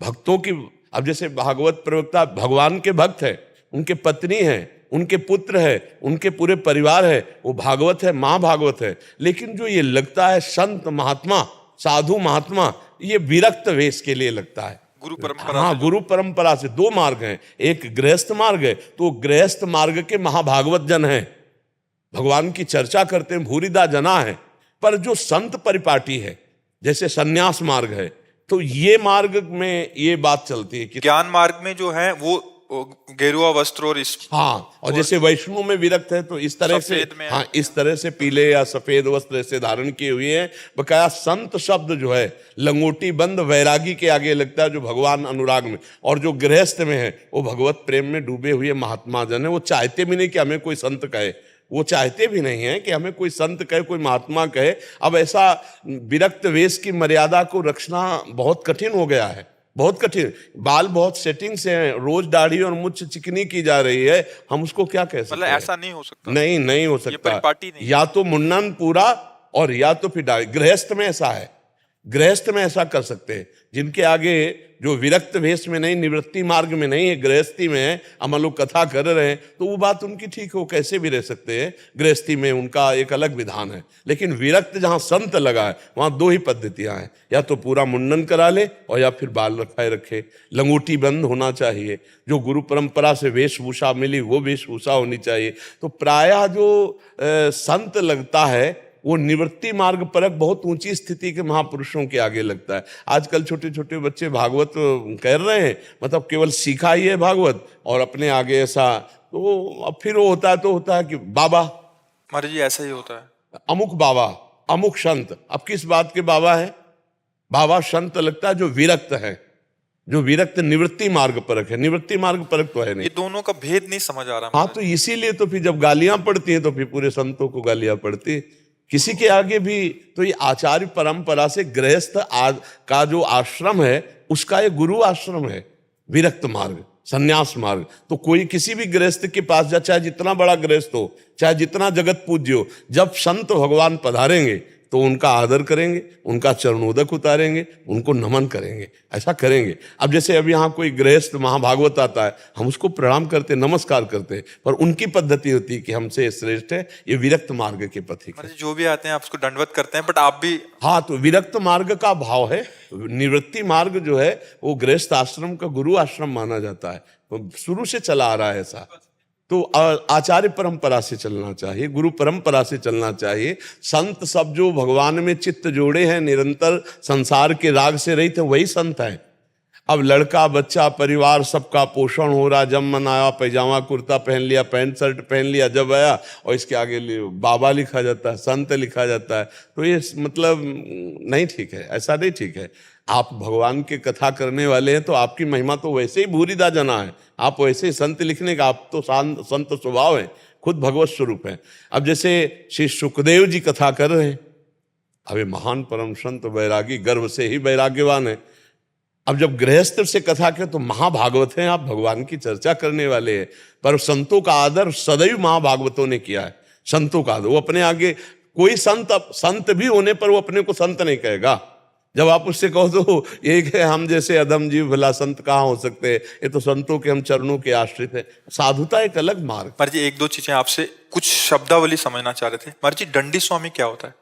भक्तों की, अब जैसे भागवत प्रवक्ता भगवान के भक्त है, उनके पत्नी है, उनके पुत्र है, उनके पूरे परिवार है, वो भागवत है, माँ भागवत है। लेकिन जो ये लगता है संत महात्मा, साधु महात्मा, ये विरक्त वेश के लिए लगता है। गुरु परंपरा, हाँ, गुरु परंपरा से 2 मार्ग हैं। एक गृहस्थ मार्ग है, तो गृहस्थ मार्ग के महाभागवत जन हैं, भगवान की चर्चा करते हैं, भूरिदा जना है। पर जो संत परिपाटी है, जैसे सन्यास मार्ग है, तो ये मार्ग में ये बात चलती है कि ज्ञान मार्ग में जो है वो वो गेरुआ वस्त्र और इस हाँ, और जैसे वैष्णव में विरक्त है तो इस तरह से, सफेद में हाँ, इस तरह से पीले या सफेद वस्त्र ऐसे धारण किए हुए हैं। बकाया संत शब्द जो है लंगोटी बंद वैरागी के आगे लगता है, जो भगवान अनुराग में, और जो गृहस्थ में है वो भगवत प्रेम में डूबे हुए महात्मा जन है। वो चाहते भी नहीं कि हमें कोई संत कहे, वो चाहते भी नहीं है कि हमें कोई संत कहे, कोई महात्मा कहे। अब ऐसा विरक्त वेश की मर्यादा को रखना बहुत कठिन हो गया है, बहुत कठिन। बाल बहुत सेटिंग से हैं, रोज दाढ़ी और मुछ चिकनी की जा रही है, हम उसको क्या कह सकते मतलब हैं? ऐसा नहीं हो सकता। नहीं, नहीं हो सकता। परिपाटी नहीं। या तो मुंडन पूरा और या तो फिर दाढ़ी। गृहस्थ में ऐसा है, गृहस्थ में ऐसा कर सकते हैं। जिनके आगे जो विरक्त वेश में नहीं, निवृत्ति मार्ग में नहीं है, गृहस्थी में है, हम लोग कथा कर रहे हैं, तो वो बात उनकी ठीक हो, कैसे भी रह सकते हैं। गृहस्थी में उनका एक अलग विधान है। लेकिन विरक्त जहां संत लगा है वहां दो ही पद्धतियां हैं, या तो पूरा मुंडन करा ले और या फिर बाल रखाए रखे। लंगोटी बंद होना चाहिए, जो गुरु परंपरा से वेशभूषा मिली वो वेशभूषा होनी चाहिए। तो प्रायः जो संत लगता है वो निवृत्ति मार्ग परक बहुत ऊंची स्थिति के महापुरुषों के आगे लगता है। आजकल छोटे छोटे बच्चे भागवत कर रहे हैं, मतलब केवल सीखा ही है भागवत और अपने आगे ऐसा, तो अब फिर वो होता है कि बाबा, महाराज जी ऐसा ही होता है, अमुक बाबा, अमुक संत। अब किस बात के बाबा है? बाबा संत लगता है जो विरक्त है, जो विरक्त निवृत्ति मार्ग परक है। निवृत्ति मार्ग परक तो है नहीं। ये दोनों का भेद नहीं समझ आ रहा। हाँ, तो इसीलिए तो फिर जब गालियां पड़ती हैं तो फिर पूरे संतों को गालियां पड़ती है। किसी के आगे भी तो ये आचार्य परंपरा से गृहस्थ का जो आश्रम है उसका ये गुरु आश्रम है, विरक्त मार्ग, संन्यास मार्ग। तो कोई किसी भी गृहस्थ के पास जा, चाहे जितना बड़ा गृहस्थ हो, चाहे जितना जगत पूज्य हो, जब संत भगवान पधारेंगे तो उनका आदर करेंगे, उनका चरणोदक उतारेंगे, उनको नमन करेंगे, ऐसा करेंगे। अब जैसे अब यहाँ कोई गृहस्थ महाभागवत आता है, हम उसको प्रणाम करते, नमस्कार करते, पर उनकी पद्धति होती है कि हमसे श्रेष्ठ है, ये विरक्त मार्ग के पथिक है। जो भी आते हैं आप उसको दंडवत करते हैं, बट आप भी। हाँ, तो विरक्त मार्ग का भाव है। निवृत्ति मार्ग जो है वो गृहस्थ आश्रम का गुरु आश्रम माना जाता है, तो शुरू से चला आ रहा है ऐसा। तो आचार्य परंपरा से चलना चाहिए, गुरु परंपरा से चलना चाहिए। संत सब जो भगवान में चित्त जोड़े हैं, निरंतर संसार के राग से रहित हैं, वही संत हैं। अब लड़का बच्चा परिवार सबका पोषण हो रहा, जब मन आया पैजामा कुर्ता पहन लिया, पैंट शर्ट पहन लिया, जब आया और इसके आगे बाबा लिखा जाता है, संत लिखा जाता है, तो ये मतलब नहीं ठीक है, ऐसा नहीं ठीक है। आप भगवान के कथा करने वाले हैं तो आपकी महिमा तो वैसे ही भूरिदा जना है, आप वैसे ही संत लिखने का, आप तो संत स्वभाव है, खुद भगवत स्वरूप है। अब जैसे श्री सुखदेव जी कथा कर रहे हैं, अबे महान परम संत वैरागी, गर्भ से ही वैराग्यवान है। अब जब गृहस्थ से कथा के तो महाभागवत हैं, आप भगवान की चर्चा करने वाले हैं, पर संतों का आदर सदैव महाभागवतों ने किया है। संतों का आदर, वो अपने आगे कोई संत भी होने पर वो अपने को संत नहीं कहेगा। जब आप उससे कहो तो एक है, हम जैसे अधम जीव भला संत कहाँ हो सकते हैं, ये तो संतों के हम चरणों के आश्रित है। साधुता एक अलग मार्ग। महाराज जी एक दो चीजें आपसे कुछ शब्दावली समझना चाह रहे थे। महाराज जी दंडी स्वामी क्या होता है?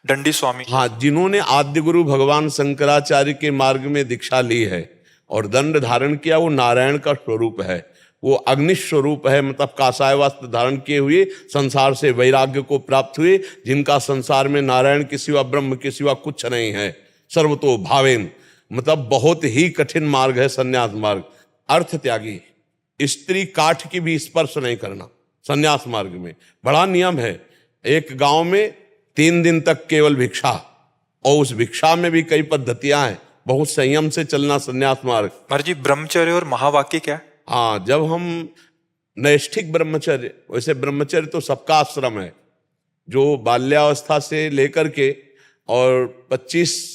दंडी स्वामी, हाँ, जिन्होंने आद्य गुरु भगवान शंकराचार्य के मार्ग में दीक्षा ली है और दंड धारण किया, वो नारायण का स्वरूप है, वो अग्नि स्वरूप है। मतलब कासाय वस्त्र धारण किए हुए संसार से वैराग्य को प्राप्त हुए, जिनका संसार में नारायण के सिवा, ब्रह्म के सिवा कुछ नहीं है। सर्वतो भावेन, मतलब बहुत ही कठिन मार्ग है संन्यास मार्ग। अर्थ त्यागी, स्त्री काठ की भी स्पर्श नहीं करना संन्यास मार्ग में, बड़ा नियम है। एक गांव में 3 दिन तक केवल भिक्षा, और उस भिक्षा में भी कई पद्धतियां हैं, बहुत संयम से चलना संन्यास मार्ग। महाराज जी ब्रह्मचर्य और महावाक्य क्या है? हाँ, जब हम नैष्ठिक ब्रह्मचर्य, वैसे ब्रह्मचर्य तो सबका आश्रम है, जो बाल्यावस्था से लेकर के और 25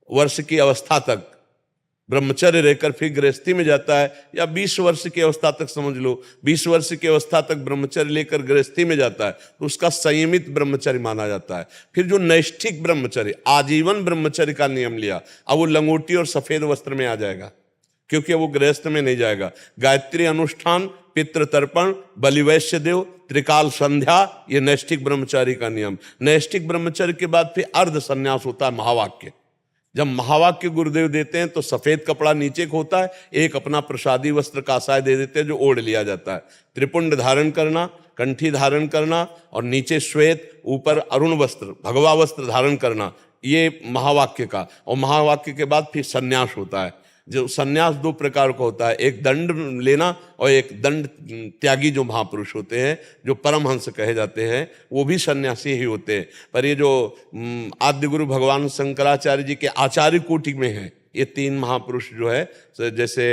वर्ष की अवस्था तक ब्रह्मचर्य रहकर फिर गृहस्थी में जाता है, या 20 वर्ष की अवस्था तक समझ लो, 20 वर्ष की अवस्था तक ब्रह्मचर्य लेकर गृहस्थी में जाता है, तो उसका संयमित ब्रह्मचर्य माना जाता है। फिर जो नैष्ठिक ब्रह्मचर्य, आजीवन ब्रह्मचर्य का नियम लिया, अब वो लंगोटी और सफेद वस्त्र में आ जाएगा, क्योंकि वो गृहस्थ में नहीं जाएगा। गायत्री अनुष्ठान, पितृ तर्पण, बलिवैश्य देव, त्रिकाल संध्या, ये नैष्ठिक ब्रह्मचारी का नियम। नैष्ठिक ब्रह्मचर्य के बाद फिर अर्ध संन्यास होता है, महावाक्य। जब महावाक्य गुरुदेव देते हैं तो सफेद कपड़ा नीचे को होता है, एक अपना प्रसादी वस्त्र कासाय दे देते हैं जो ओढ़ लिया जाता है। त्रिपुंड धारण करना, कंठी धारण करना और नीचे श्वेत, ऊपर अरुण वस्त्र, भगवा वस्त्र धारण करना, ये महावाक्य का। और महावाक्य के बाद फिर संन्यास होता है। जो सन्यास दो प्रकार का होता है, एक दंड लेना और एक दंड त्यागी जो महापुरुष होते हैं, जो परमहंस कहे जाते हैं, वो भी सन्यासी ही होते हैं। पर ये जो आद्य गुरु भगवान शंकराचार्य जी के आचार्य कोटि में है, ये तीन महापुरुष जो है, जैसे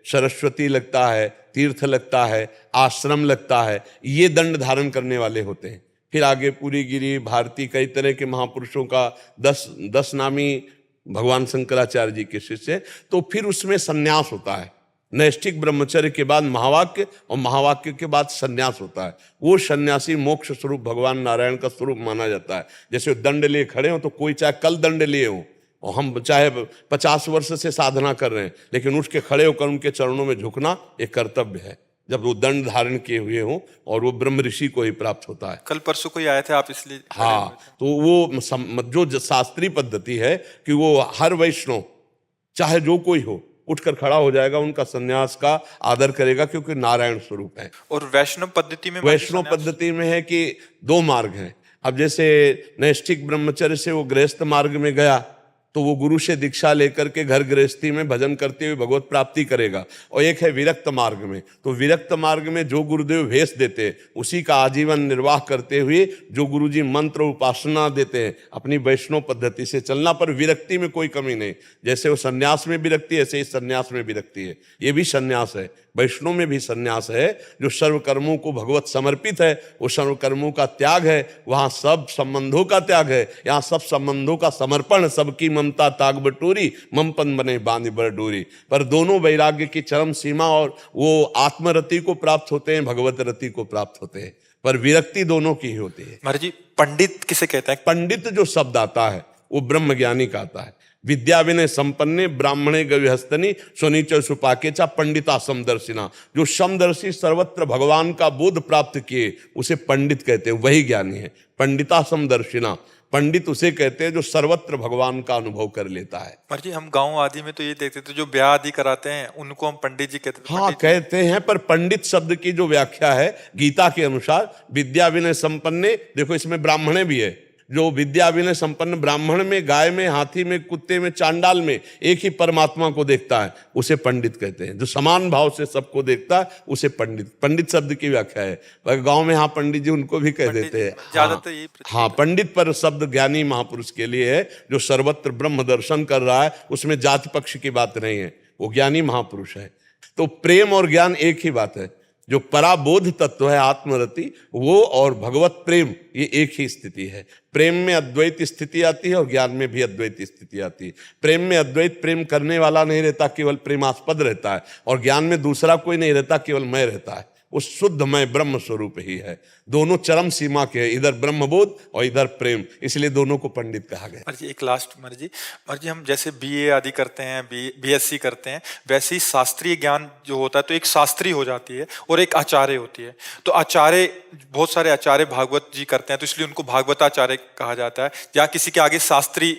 सरस्वती लगता है, तीर्थ लगता है, आश्रम लगता है, ये दंड धारण करने वाले होते हैं। फिर आगे पूरी गिरी भारती कई तरह के महापुरुषों का 10 नामी भगवान शंकराचार्य जी के शिष्य, तो फिर उसमें सन्यास होता है। नैष्ठिक ब्रह्मचर्य के बाद महावाक्य और महावाक्य के बाद सन्यास होता है। वो सन्यासी मोक्ष स्वरूप भगवान नारायण का स्वरूप माना जाता है। जैसे दंड लिए खड़े हो, तो कोई चाहे कल दंड लिए हो और हम चाहे 50 वर्ष से साधना कर रहे हैं, लेकिन उठ के खड़े होकर उनके चरणों में झुकना एक कर्तव्य है, जब वो दंड धारण किए हुए हों, और वो ब्रह्म ऋषि को ही प्राप्त होता है। कल परसों कोई आए थे आप, इसलिए हाँ, तो वो जो शास्त्रीय पद्धति है कि वो हर वैष्णव चाहे जो कोई हो उठकर खड़ा हो जाएगा, उनका सन्यास का आदर करेगा, क्योंकि नारायण स्वरूप है। और वैष्णव पद्धति में, वैष्णव पद्धति में है कि 2 मार्ग हैं। अब जैसे नैष्ठिक ब्रह्मचर्य से वो गृहस्थ मार्ग में गया, तो वो गुरु से दीक्षा लेकर के घर गृहस्थी में भजन करते हुए भगवत प्राप्ति करेगा। और एक है विरक्त मार्ग में, तो विरक्त मार्ग में जो गुरुदेव भेष देते हैं, उसी का आजीवन निर्वाह करते हुए जो गुरुजी मंत्र उपासना देते हैं, अपनी वैष्णव पद्धति से चलना। पर विरक्ति में कोई कमी नहीं, जैसे वो सन्यास में विरक्ति है, ऐसे ही सन्यास में विरक्ति है। ये भी सन्यास है, वैष्णव में भी सन्यास है। जो सर्व कर्मों को भगवत समर्पित है, वो सर्व कर्मों का त्याग है, वहाँ सब संबंधों का त्याग है, यहाँ सब संबंधों का समर्पण। सबकी ममता ताग बटोरी, ममपन बने बांध बर डोरी। पर दोनों वैराग्य की चरम सीमा, और वो आत्मरति को प्राप्त होते हैं, भगवत रति को प्राप्त होते हैं, पर विरक्ति दोनों की ही होती है। महाराज जी, पंडित किसे कहते हैं? पंडित जो शब्द आता है वो ब्रह्म ज्ञानी का आता है। विद्या विनय संपन्ने ब्राह्मणे गविहस्तनी स्वनीच सुपाकेचा पंडिता समदर्शिना। जो समदर्शी सर्वत्र भगवान का बोध प्राप्त किए, उसे पंडित कहते हैं, वही ज्ञानी है। पंडिता समदर्शिना, पंडित उसे कहते हैं जो सर्वत्र भगवान का अनुभव कर लेता है। महाराज जी, हम गांव आदि में तो ये देखते थे, जो ब्याह आदि कराते हैं उनको हम पंडित जी कहते थे। हाँ, कहते हैं, पर पंडित शब्द की जो व्याख्या है गीता के अनुसार, विद्या विनय संपन्ने, देखो इसमें ब्राह्मणे भी है। जो विद्या विनय संपन्न ब्राह्मण में, गाय में, हाथी में, कुत्ते में, चांडाल में एक ही परमात्मा को देखता है, उसे पंडित कहते हैं। जो समान भाव से सबको देखता है, उसे पंडित। पंडित शब्द की व्याख्या है। पर गांव में हाँ पंडित जी उनको भी कह देते हैं। ज्यादातर यही हाँ, पंडित पर शब्द ज्ञानी महापुरुष के लिए है, जो सर्वत्र ब्रह्म दर्शन कर रहा है। उसमें जाति पक्ष की बात नहीं है, वो ज्ञानी महापुरुष है। तो प्रेम और ज्ञान एक ही बात है। जो पराबोध तत्व है आत्मरति, वो और भगवत प्रेम, ये एक ही स्थिति है। प्रेम में अद्वैत स्थिति आती है और ज्ञान में भी अद्वैत स्थिति आती है। प्रेम में अद्वैत प्रेम करने वाला नहीं रहता, केवल प्रेमास्पद रहता है, और ज्ञान में दूसरा कोई नहीं रहता, केवल मैं रहता है। वो शुद्धमय ब्रह्म स्वरूप ही है। दोनों चरम सीमा के है, इधर ब्रह्मबोध और इधर प्रेम, इसलिए दोनों को पंडित कहा गया। महाराज जी, एक लास्ट महाराज जी, हम जैसे बीए आदि करते हैं, बीएससी करते हैं, वैसे ही शास्त्रीय ज्ञान जो होता है, तो एक शास्त्री हो जाती है और एक आचार्य होती है। तो आचार्य, बहुत सारे आचार्य भागवत जी करते हैं, तो इसलिए उनको भागवताचार्य कहा जाता है, या किसी के आगे शास्त्री।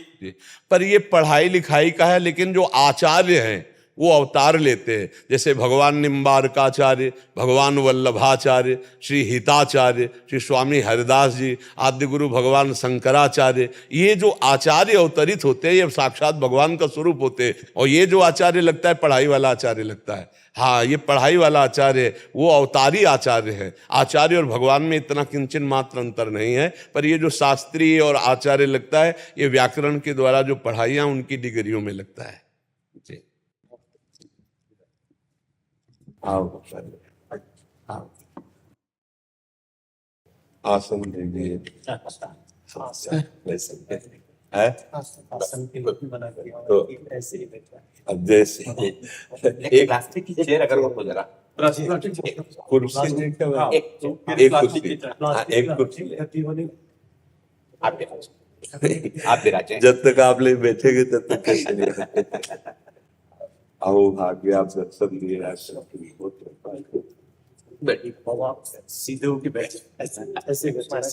पर ये पढ़ाई लिखाई का है, लेकिन जो आचार्य हैं वो अवतार लेते हैं। जैसे भगवान निम्बारकाचार्य, भगवान वल्लभाचार्य, श्री हिताचार्य, श्री स्वामी हरिदास जी, आद्य गुरु भगवान शंकराचार्य, ये जो आचार्य अवतरित होते हैं, ये साक्षात भगवान का स्वरूप होते हैं। और ये जो आचार्य लगता है, पढ़ाई वाला आचार्य लगता है। हाँ, ये पढ़ाई वाला आचार्य, वो अवतारी आचार्य है। आचार्य और भगवान में इतना किंचन मात्र अंतर नहीं है, पर ये जो शास्त्री और आचार्य लगता है, ये व्याकरण के द्वारा जो पढ़ाइयाँ उनकी डिग्रियों में लगता है। जी, आसन दीजिए। अब जैसे एक प्लास्टिक की चेयर अगर हो जरा, कुर्सी, एक कुर्सी आप विराजे। जब तक आप ले बैठेंगे तब तक कैसे नहीं। आओ, भाग्य आप दर्शन दिए। सीधे होके बैठ, ऐसे वस्त्र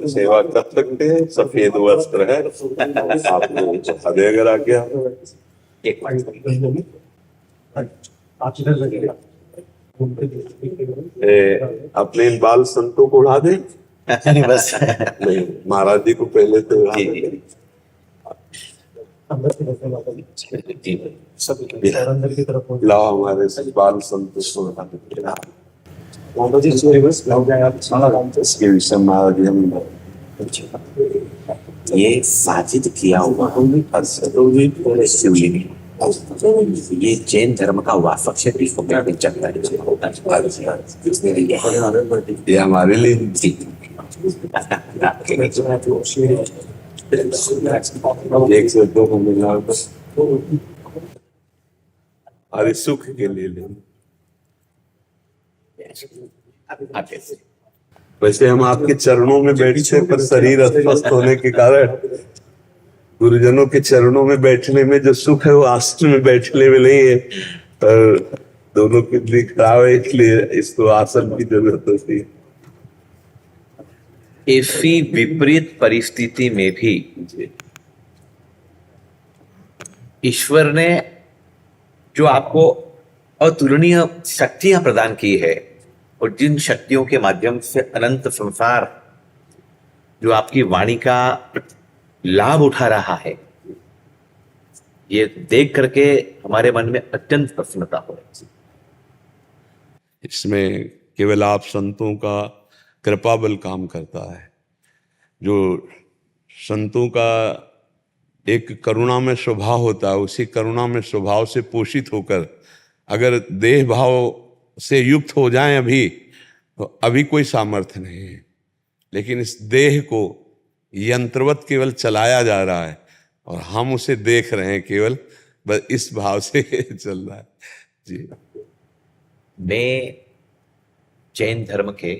सेवा कर सकते हैं, सफेद वस्त्र है, आपको अगर आ गया। अपने इन बाल संतों को उड़ा दे। नहीं बस नहीं, महाराज जी को पहले तो उड़ा दे। अंदर की तरफ माता जी जी सभी और अंदर की तरफ लाओ हमारे बाल संतोष को बता देते माता जी से रिवर्स लग जाए आप सारा काम से इसके विषय में आगे हम ये साजिद किया हुआ शिवलिंग ये जैन धर्म का वाफक है इसको क्या चलता है ये हमारे लिए एक से दो को मिला हमारे सुख के लिए ले वैसे हम आपके चरणों में बैठते हैं, पर शरीर अस्वस्थ होने के कारण गुरुजनों के चरणों में बैठने में जो सुख है वो आसन में बैठने में नहीं है, पर दोनों की दिख खराब है इसलिए इसको आसन की जरूरत होती है। ऐसी विपरीत परिस्थिति में भी ईश्वर ने जो आपको अतुलनीय शक्तियां प्रदान की है और जिन शक्तियों के माध्यम से अनंत संसार जो आपकी वाणी का लाभ उठा रहा है, ये देख करके हमारे मन में अत्यंत प्रसन्नता हो रही है। इसमें केवल आप संतों का कृपा बल काम करता है। जो संतों का एक करुणा में स्वभाव होता है, उसी करुणा में स्वभाव से पोषित होकर अगर देह भाव से युक्त हो जाएं अभी, तो अभी कोई सामर्थ्य नहीं है, लेकिन इस देह को यंत्रवत केवल चलाया जा रहा है और हम उसे देख रहे हैं, केवल बस इस भाव से चल रहा है जी। मैं जैन धर्म के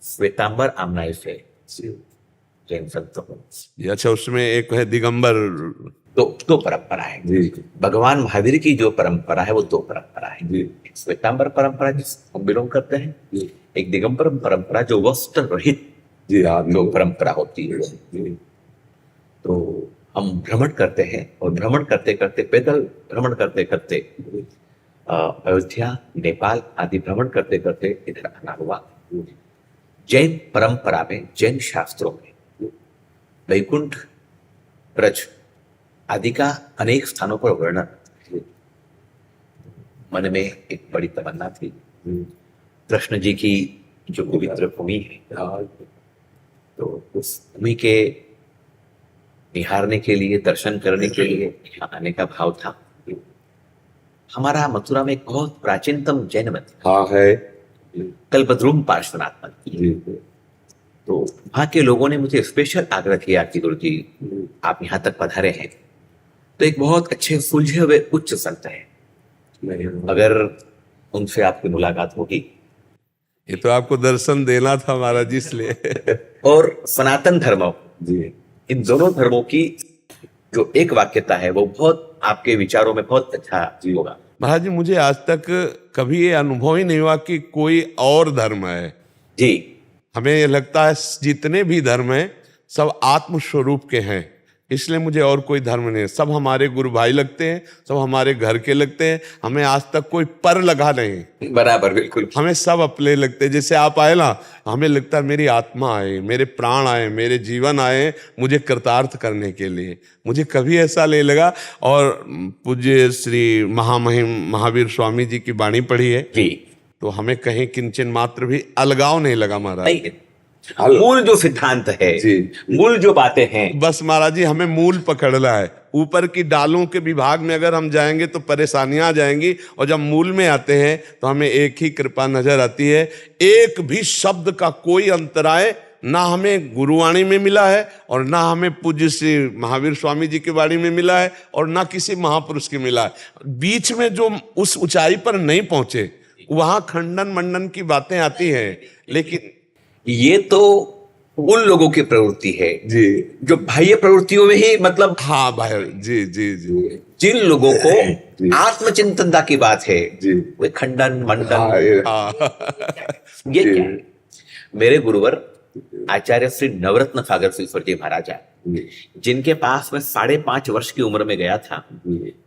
श्वेतांबर आमनाय से जैन संतों को ये अच्छा, उसमें एक है दिगंबर दो परंपरा है जी। भगवान महावीर की जो परंपरा है वो दो परंपरा है। जी। एक श्वेतांबर परंपरा जिस हम बिलोंग करते हैं, एक दिगंबर परंपरा जो वस्त्र रहित जी हाँ जो परंपरा होती है। तो हम भ्रमण करते हैं और भ्रमण करते करते पैदल भ्रमण करते करते अयोध्या नेपाल आदि भ्रमण करते करते इधर आना हुआ। जैन परंपरा में जैन शास्त्रों में वैकुंठ ब्रज आदि का अनेक स्थानों पर वर्णन। मन में एक बड़ी तमन्ना थी, कृष्ण जी की जो पवित्र भूमि है, तो उस भूमि के निहारने के लिए, दर्शन करने के लिए आने का भाव था। हमारा मथुरा में एक बहुत प्राचीनतम जैन मंदिर हाँ है कल्पद्रुम पार्श्वनाथ मंदिर। तो वहां के लोगों ने मुझे स्पेशल आग्रह किया कि गुरु जी आप यहाँ तक पधारे हैं तो एक बहुत अच्छे सुलझे हुए उच्च संत है, अगर उनसे आपकी मुलाकात होगी। ये तो आपको दर्शन देना था महाराज जी, इसलिए और सनातन धर्मों जी इन दोनों धर्मों की जो एक वाक्यता है वो बहुत आपके विचारों में बहुत अच्छा होगा। महाराज जी, मुझे आज तक कभी ये अनुभव ही नहीं हुआ कि कोई और धर्म है जी। हमें ये लगता है जितने भी धर्म हैं सब आत्म स्वरूप के हैं, इसलिए मुझे और कोई धर्म नहीं है। सब हमारे गुरु भाई लगते हैं, सब हमारे घर के लगते हैं, हमें आज तक कोई पर लगा नहीं। बराबर, बिल्कुल। हमें सब अपने लगते हैं। जैसे आप आए ना, हमें लगता है मेरी आत्मा आए, मेरे प्राण आए, मेरे जीवन आए मुझे कृतार्थ करने के लिए। मुझे कभी ऐसा नहीं लगा। और पूज्य श्री महामहिम महावीर स्वामी जी की वाणी पढ़ी है जी, तो हमें कहीं किंचन मात्र भी अलगाव नहीं लगा महाराज। नहीं, मूल जो सिद्धांत है जी। मूल जो बातें हैं, बस महाराज जी हमें मूल पकड़ना है। ऊपर की डालों के विभाग में अगर हम जाएंगे तो परेशानियां आ जाएंगी, और जब मूल में आते हैं तो हमें एक ही कृपा नजर आती है। एक भी शब्द का कोई अंतराय ना हमें गुरुवाणी में मिला है और ना हमें पूज्य श्री महावीर स्वामी जी की वाणी में मिला है और ना किसी महापुरुष की मिला है। बीच में जो उस ऊंचाई पर नहीं पहुंचे वहां खंडन मंडन की बातें आती हैं, लेकिन ये तो उन लोगों की प्रवृत्ति है जी जो बाह्य प्रवृत्तियों में ही, मतलब हाँ भाई जी जी जी जिन लोगों जी। को आत्मचिंतनता की बात है जी वे खंडन मंडन हाँ, ये जी। क्या है। मेरे गुरुवर आचार्य श्री नवरत्न सागर ईश्वर जी महाराज हैं, जिनके पास मैं 5.5 वर्ष की उम्र में गया था।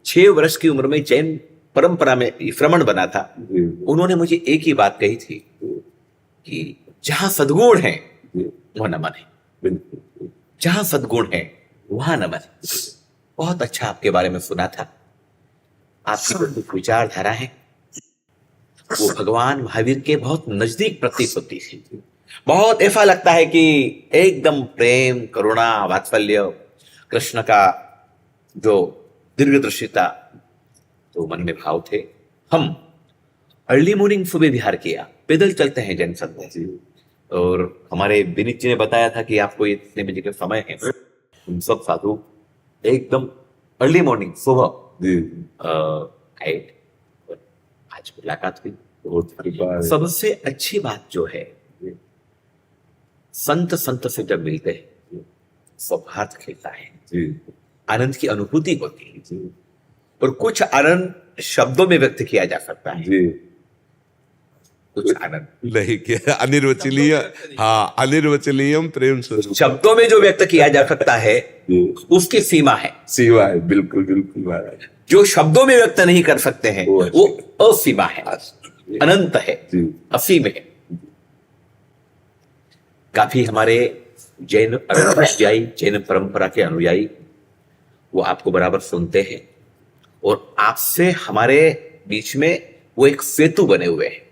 6 वर्ष की उम्र में जैन परंपरा में श्रमण बना था। उन्होंने मुझे एक ही बात कही थी कि जहां सद्गुण है वहां नमन है, जहां सद्गुण है वहां नमन है। बहुत अच्छा आपके बारे में सुना था। आपकी जो कुछ विचारधारा है वो भगवान महावीर के बहुत नजदीक प्रतीत होती है। बहुत ऐसा लगता है कि एकदम प्रेम, करुणा, वात्सल्य, कृष्ण का जो दीर्घदर्शिता तो मन में भाव थे। हम अर्ली मॉर्निंग सुबह विहार किया, पैदल चलते हैं जैन संत से। और हमारे विनीत जी ने बताया था कि आपको इतने बजे के समय है, हम सब साधु एकदम अर्ली मॉर्निंग सुबह आए और आज मुलाकात हुई। सबसे अच्छी बात जो है, संत से जब मिलते हैं सौहार्द खिलता है, आनंद की अनुभूति होती है। और कुछ आनंद शब्दों में व्यक्त किया जा सकता है, कुछ आनंद नहीं किया, अनिर्वचनीय, हाँ, अनिर्वचनीयम प्रेम स्वरूप। शब्दों में जो व्यक्त किया जा सकता है उसकी सीमा है। सीमा है, बिल्कुल बिल्कुल महाराज। जो शब्दों में व्यक्त नहीं कर सकते हैं वो असीमा है, अनंत है, असीम है। काफी हमारे जैन अनुयायी, जैन परंपरा के अनुयायी वो आपको बराबर सुनते हैं और आपसे हमारे बीच में वो एक सेतु बने हुए हैं।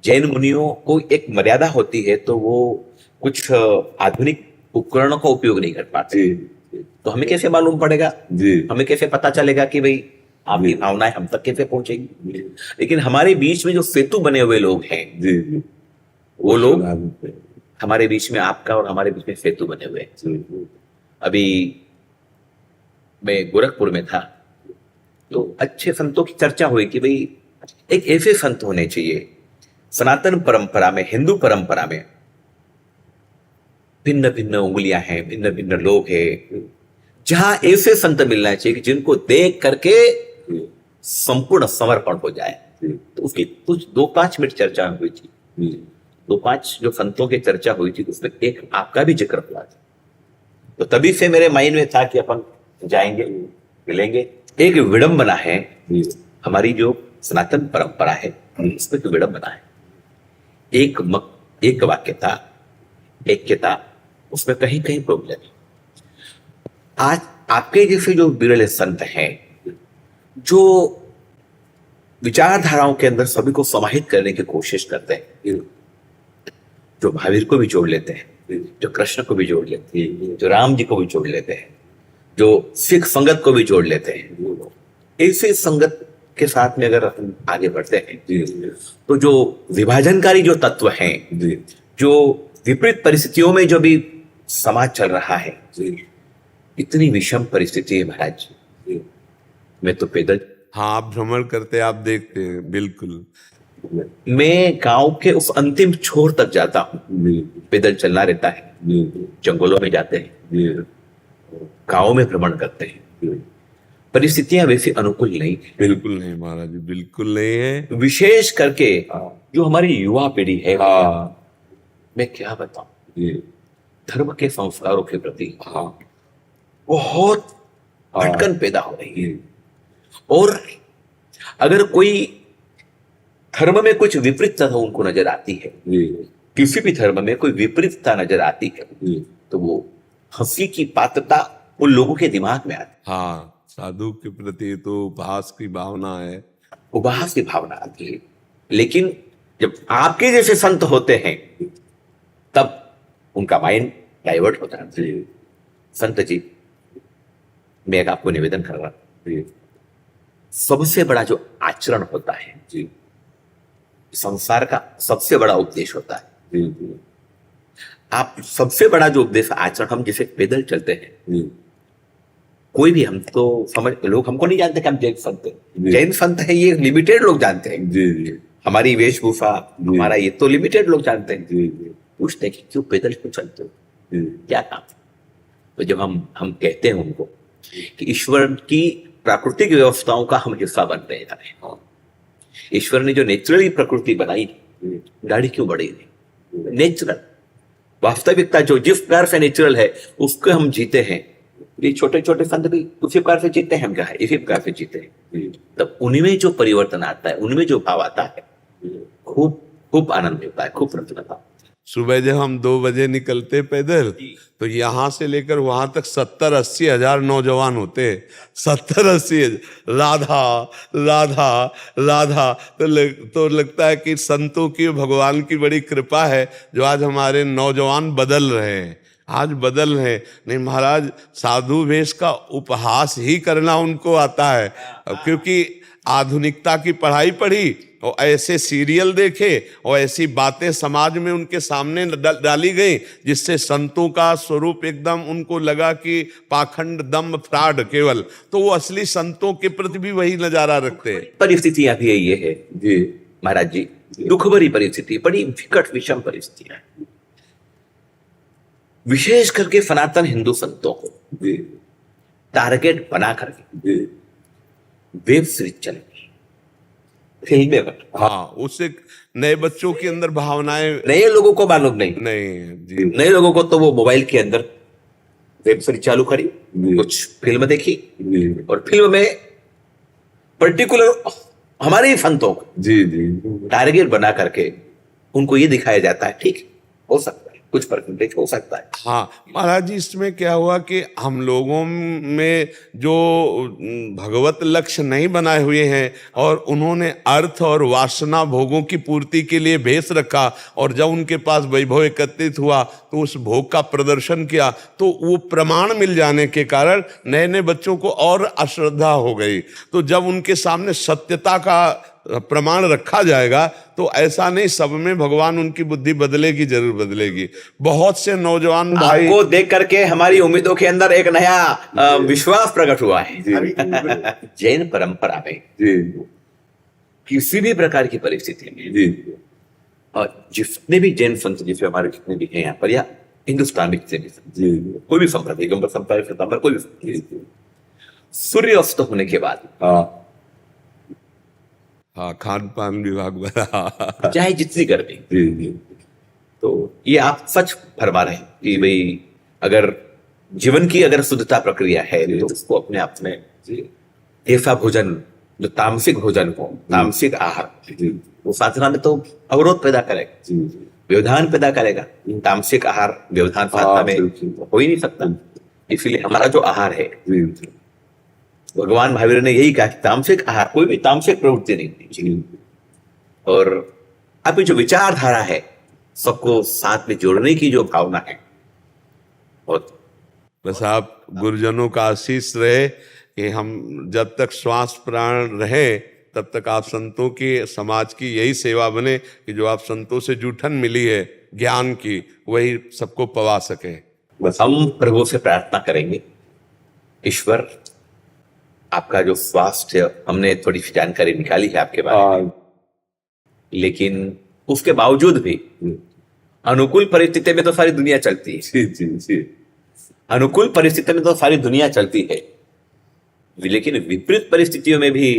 जैन मुनियों को एक मर्यादा होती है, तो वो कुछ आधुनिक उपकरणों का उपयोग नहीं कर पाते। तो हमें कैसे मालूम पड़ेगा, हमें कैसे पता चलेगा कि भाई आपकी भावनाएं हम तक कैसे पहुंचेगी? लेकिन हमारे बीच में जो सेतु बने हुए लोग हैं, वो लोग हमारे बीच में, आपका और हमारे बीच में सेतु बने हुए हैं। अभी मैं गोरखपुर में था तो अच्छे संतों की चर्चा हुई कि भाई एक ऐसे संत होने चाहिए सनातन परंपरा में, हिंदू परंपरा में भिन्न भिन्न उंगलियां हैं, भिन्न भिन्न लोग हैं, जहां ऐसे संत मिलना चाहिए कि जिनको देख करके संपूर्ण समर्पण हो जाए। तो उसकी कुछ 2-5 मिनट चर्चा हुई थी, 2-5 जो संतों की चर्चा हुई थी उसमें एक आपका भी जिक्र हुआ था। तो तभी से मेरे माइंड में था कि अपन जाएंगे, मिलेंगे। एक विडंबना है हमारी जो सनातन परंपरा है, इसमें तो विडंबना है। एक वाक्य था, एक किताब, उसमें कहीं कहीं प्रॉब्लम है। आज आपके जैसे जो विरले संत हैं जो विचारधाराओं के अंदर सभी को समाहित करने की कोशिश करते हैं, जो महावीर को भी जोड़ लेते हैं, जो कृष्ण को भी जोड़ लेते हैं, जो राम जी को भी जोड़ लेते हैं, जो सिख संगत को भी जोड़ लेते हैं, ऐसे संगत के साथ में अगर हम आगे बढ़ते हैं तो जो विभाजनकारी जो तत्व हैं, जो विपरीत परिस्थितियों में जो भी समाज चल रहा है, इतनी विषम परिस्थिति है महाराज। मैं तो पैदल, हाँ, आप भ्रमण करते, आप देखते हैं, बिल्कुल। मैं गांव के उस अंतिम छोर तक जाता हूँ, पैदल चलना रहता है, जंगलों में जाते हैं, गांव में भ्रमण करते हैं। परिस्थितियां वैसे अनुकूल नहीं, बिल्कुल नहीं महाराज, बिल्कुल नहीं है। विशेष करके जो हमारी युवा पीढ़ी है, मैं क्या बताऊं, धर्म के संस्कारों के प्रति बहुत भटकन पैदा हो रही है। और अगर कोई धर्म में कुछ विपरीतता उनको नजर आती है, किसी भी धर्म में कोई विपरीतता नजर आती है, तो वो हंसी की पात्रता उन लोगों के दिमाग में आती है। हाँ, साधु के प्रति तो उपहास की भावना है, उपहास की भावना आती है। लेकिन जब आपके जैसे संत होते हैं तब उनका माइंड डाइवर्ट होता है। संत जी, मैं एक आपको निवेदन कर रहा हूं, सबसे बड़ा जो आचरण होता है जी, संसार का सबसे बड़ा उपदेश होता है। आप सबसे बड़ा जो उपदेश आचरण, हम जैसे पैदल चलते हैं, कोई भी, हम तो समझ, लोग हमको नहीं जानते कि हम जैन संत हैं। जैन संत है ये लिमिटेड लोग जानते हैं, हमारी वेशभूषा, हमारा ये तो लिमिटेड लोग जानते हैं। पूछते हैं कि क्यों पैदल क्यों चलते हो, क्या काम? तो जब हम कहते हैं उनको कि ईश्वर की प्राकृतिक व्यवस्थाओं का हम हिस्सा बन रहे हैं। ईश्वर ने जो नेचुरली प्रकृति बनाई, गाड़ी क्यों बढ़ेगी? नेचुरल वास्तविकता जो जिस प्रकार से नेचुरल है उसको हम जीते हैं। ये छोटे छोटे संत भी उसी प्रकार से जीते हैं, हम क्या है इसी प्रकार से जीते हैं। तब उनमें जो परिवर्तन आता है, उनमें जो भाव आता है, खूब खूब आनंद मिलता है, खूब प्रसन्नता। सुबह जब हम 2 बजे निकलते पैदल तो यहाँ से लेकर वहां तक 70-80 हजार नौजवान होते हैं। 70-80 राधा राधा राधा। तो लगता है कि संतों की, भगवान की बड़ी कृपा है जो आज हमारे नौजवान बदल रहे हैं, आज बदल रहे हैं। नहीं महाराज, साधु वेश का उपहास ही करना उनको आता है, क्योंकि आधुनिकता की पढ़ाई पढ़ी और ऐसे सीरियल देखे और ऐसी बातें समाज में उनके सामने डाली गई जिससे संतों का स्वरूप एकदम उनको लगा कि पाखंड, दम्भ, फ्रॉड केवल। तो वो असली संतों के प्रति भी वही नजारा रखते हैं। परिस्थितियां भी ये है जी महाराज जी, दुख भरी परिस्थिति, बड़ी विकट विषम परिस्थितियां, विशेष करके सनातन हिंदू संतों को टारगेट बना करके वेब सीरीज चलेगी, फिल्में बन, हाँ, उससे नए बच्चों के अंदर भावनाएं, नए लोगों को मालूम नहीं, जी, नए लोगों को तो वो मोबाइल के अंदर वेब सीरीज चालू करी, कुछ फिल्म देखी और फिल्म में पर्टिकुलर हमारे ही संतों को जी जी टारगेट बना करके उनको ये दिखाया जाता है। ठीक हो सकता है, कुछ परसेंटेज हो सकता है। हाँ महाराज जी, इसमें क्या हुआ कि हम लोगों में जो भगवत लक्ष्य नहीं बनाए हुए हैं और उन्होंने अर्थ और वासना भोगों की पूर्ति के लिए भेष रखा, और जब उनके पास वैभव एकत्रित हुआ तो उस भोग का प्रदर्शन किया, तो वो प्रमाण मिल जाने के कारण नए नए बच्चों को और अश्रद्धा हो गई। तो जब उनके सामने सत्यता का प्रमाण रखा जाएगा तो ऐसा नहीं सब में भगवान उनकी बुद्धि बदलेगी, जरूर बदलेगी। बहुत से नौजवान भाई को देख करके हमारी उम्मीदों के अंदर एक नया विश्वास प्रकट हुआ है। जैन परंपरा में किसी भी प्रकार की परिस्थिति में और जितने भी जैन संत, जिसमें हमारे जितने भी हैं यहाँ पर या हिंदुस्तान में जितने भी कोई भी संप्रदाय, कोई भी सूर्य अस्त होने के बाद हाँ, खान पान विभाग बना, चाहे जितनी गर्मी, तो ये आप सच फरमा रहे हैं कि भाई अगर जीवन की अगर शुद्धता प्रक्रिया है तो उसको अपने आप में ऐसा भोजन जो तामसिक भोजन हो, तामसिक आहार, वो साधना में तो अवरोध पैदा करेगा, व्यवधान पैदा करेगा। तामसिक आहार व्यवधान साधना में हो ही नहीं सकता। इसलिए हमारा जो आहार है, भगवान महावीर ने यही कहा कि तामसिक आहार, कोई भी तामसिक प्रवृत्ति नहीं। और आपकी जो विचारधारा है, सबको साथ में जोड़ने की जो भावना है, और बस आप गुरुजनों का आशीष रहे कि हम जब तक श्वास प्राण रहे तब तक आप संतों की, समाज की यही सेवा बने कि जो आप संतों से जूठन मिली है ज्ञान की, वही सबको पवा सके। बस हम प्रभु से प्रार्थना करेंगे, ईश्वर आपका जो स्वास्थ्य, हमने थोड़ी सी जानकारी निकाली है आपके बारे में, लेकिन उसके बावजूद भी अनुकूल परिस्थिति में तो सारी दुनिया चलती है। अनुकूल परिस्थिति में तो सारी दुनिया चलती है, लेकिन विपरीत परिस्थितियों में भी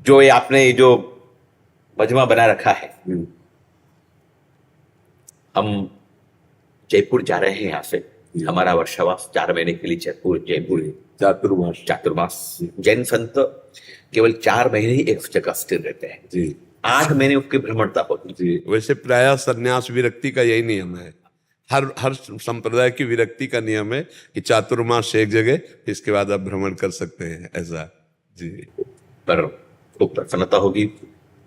जो ये आपने जो मजमा बना रखा है। हम जयपुर जा रहे हैं, यहाँ से हमारा वर्षावास 4 महीने के लिए जयपुर चातुर्मास। जैन संत केवल 4 महीने ही एक जगह स्थिर रहते हैं, 8 महीने उसकी भ्रमणता होती है। वैसे प्रायः संन्यास विरक्ति का यही नियम है, हर संप्रदाय की विरक्ति का नियम है कि चातुर्मास एक जगह, इसके बाद आप भ्रमण कर सकते हैं, ऐसा जी। पर खूब प्रसन्नता होगी।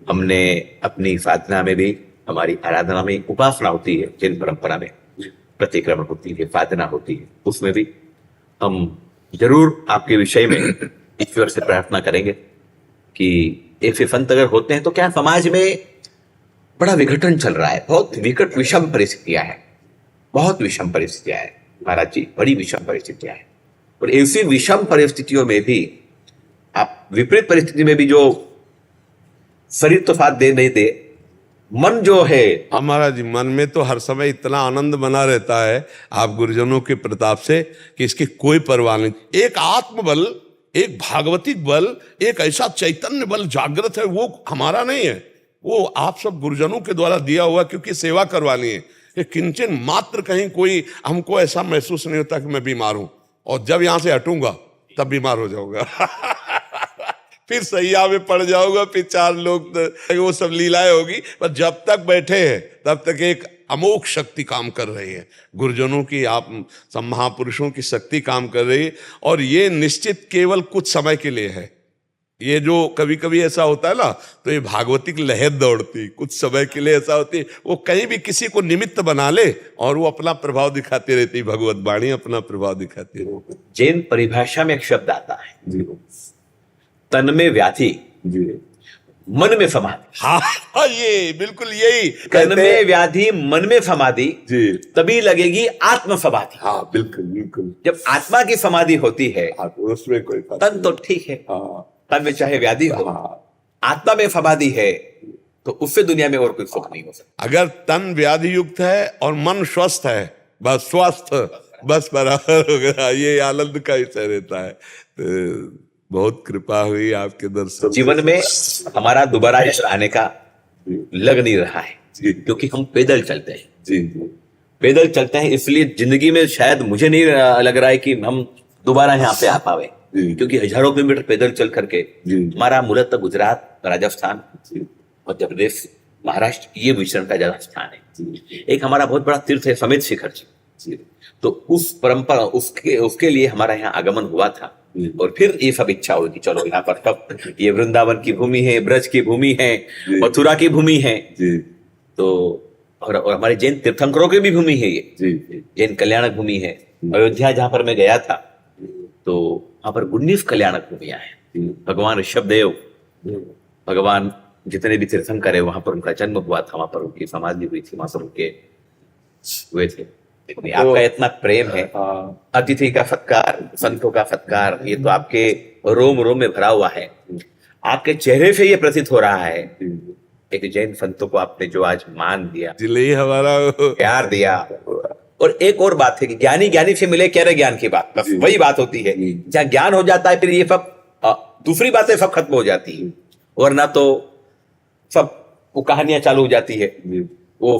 हमने अपनी साधना में भी, हमारी आराधना में उपासना होती है, जैन परंपरा में प्रतिक्रमण होती है, साधना होती है, उसमें भी हम जरूर आपके विषय में ईश्वर से प्रार्थना करेंगे कि ऐसे संत अगर होते हैं तो क्या समाज में बड़ा विघटन चल रहा है, बहुत विकट विषम परिस्थितियां हैं, बहुत विषम परिस्थितियां हैं महाराज जी, बड़ी विषम परिस्थितियां हैं। और ऐसी विषम परिस्थितियों में भी आप, विपरीत परिस्थिति में भी जो शरीर तो साथ दे नहीं दे, मन जो है हमारा जी, मन में तो हर समय इतना आनंद बना रहता है आप गुरुजनों के प्रताप से कि इसकी कोई परवाह नहीं। एक आत्मबल, एक भागवतिक बल, एक ऐसा चैतन्य बल जागृत है, वो हमारा नहीं है, वो आप सब गुरुजनों के द्वारा दिया हुआ, क्योंकि सेवा करवानी है। कि किंचन मात्र कहीं कोई हमको ऐसा महसूस नहीं होता कि मैं बीमार हूं, और जब यहां से हटूंगा तब बीमार हो जाऊंगा। फिर सैया में पड़ जाऊंगा, फिर 4 लोग वो सब लीलाएं होगी। पर जब तक बैठे हैं तब तक एक अमोघ शक्ति काम कर रही है, गुरुजनों की, आप सब महापुरुषों की शक्ति काम कर रही है। और ये निश्चित केवल कुछ समय के लिए है। ये जो कभी कभी ऐसा होता है ना, तो ये भागवतिक लहर दौड़ती कुछ समय के लिए ऐसा होती है, वो कहीं भी किसी को निमित्त बना ले और वो अपना प्रभाव दिखाती रहती, भगवत वाणी अपना प्रभाव दिखाती रहती। जैन परिभाषा में एक शब्द आता है, तन में व्याधि, मन में समाधि। हाँ, ये बिल्कुल यही तन में व्याधि, मन में समाधि, जी, तभी लगेगी आत्म समाधि। हाँ बिल्कुल बिल्कुल। जब आत्मा की समाधि होती है, उसमें कोई तन तो ठीक है, तन में चाहे व्याधि हो, आत्मा में समाधि है, तो उससे दुनिया में और कोई सुख नहीं हो सकता। अगर तन व्याधि युक्त है और मन स्वस्थ है, बस स्वस्थ, बस बराबर हो गया। ये आनंद का विषय रहता है। तो बहुत कृपा हुई आपके दर्शन। जीवन में हमारा दोबारा यश आने का लग नहीं रहा है, क्योंकि हम पैदल चलते हैं। जी, पैदल चलते हैं, इसलिए जिंदगी में शायद मुझे नहीं लग रहा है कि हम दोबारा यहाँ पे आ पावे, क्योंकि हजारों किलोमीटर पैदल चल करके हमारा मूलतः गुजरात, राजस्थान, मध्य प्रदेश, महाराष्ट्र, ये विचरण का ज्यादा स्थान है। एक हमारा बहुत बड़ा तीर्थ है समेत शिखर जी, तो उस परंपरा, उसके लिए हमारा यहाँ आगमन हुआ था। और फिर ये सब इच्छा हुई कि चलो यहाँ पर सब, ये वृंदावन की भूमि है, ब्रज की भूमि है, मथुरा की भूमि है, तो और हमारे जैन तीर्थंकरों की भी भूमि है, ये जैन कल्याणक भूमि है। अयोध्या जहां पर मैं गया था, तो वहां पर 19 कल्याणक भूमियां हैं। भगवान ऋषभदेव, भगवान जितने भी तीर्थंकर है, वहां पर उनका जन्म हुआ था, वहां पर उनकी समाधि हुई थी, वहां पर उनके हुए थे। आपका इतना प्रेम है, अतिथि का सत्कार, संतों का सत्कार, ये तो आपके रोम रोम में भरा हुआ है। आपके चेहरे से ये प्रतीत हो रहा है एक जैन संतों को आपने जो आज मान दिया, इसलिए हमारा प्यार दिया। और एक और बात है कि ज्ञानी ज्ञानी से मिले, कह रहे ज्ञान की बात, बस वही बात होती है। जहाँ ज्ञान हो जाता है, फिर ये सब दूसरी बातें सब खत्म हो जाती है, वरना तो सब वो कहानियां चालू हो जाती है, वो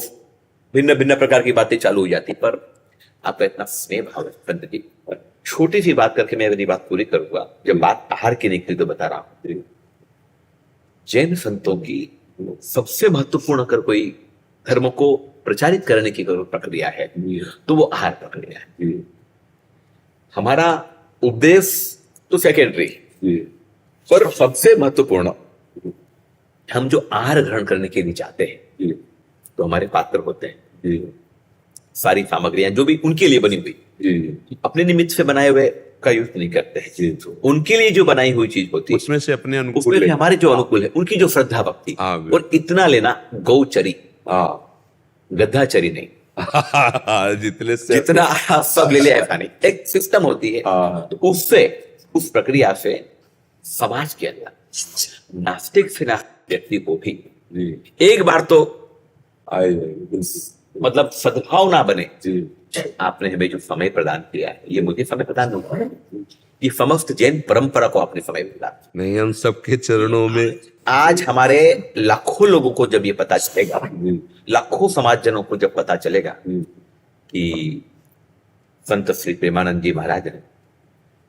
भिन्न भिन्न प्रकार की बातें चालू हो जाती। पर आपका इतना स्नेह भाव है संत जी। छोटी सी बात करके मैं मेरी बात पूरी करूंगा। जब बात आहार की निकली तो बता रहा हूं, जैन संतों की सबसे महत्वपूर्ण अगर कोई धर्म को प्रचारित करने की प्रक्रिया है, तो वो आहार प्रक्रिया है। हमारा उपदेश तो सेकेंडरी, पर सबसे महत्वपूर्ण, हम जो आहार ग्रहण करने के लिए चाहते हैं, तो हमारे पात्र होते हैं। सारी सामग्रियां जो भी उनके लिए बनी हुई, अपने निमित्त से बनाए हुए का यूज नहीं करते हैं। उनके लिए जो बनाई हुई चीज होती है, उसमें से अपने अनुकूल, उसमें भी हमारे जो अनुकूल है, उनकी जो श्रद्धा भक्ति। और इतना लेना, गौचरी, गद्दाचरी नहीं। जितना सब ले ले ऐसा नहीं, एक सिस्टम होती है। तो उससे, उस प्रक्रिया से समाज के अंदर नास्तिक से नास्तिक व्यक्ति को भी एक बार तो मतलब सद्भाव ना बने। आपने हमें जो समय प्रदान किया है, ये मुझे समय प्रदान नहीं हुआ, ये समस्त जैन परंपरा को आपने समय प्रदान नहीं, हम सबके चरणों में। आज हमारे लाखों लोगों को जब ये पता चलेगा, लाखों समाजजनों को जब पता चलेगा कि संत श्री प्रेमानंद जी महाराज ने,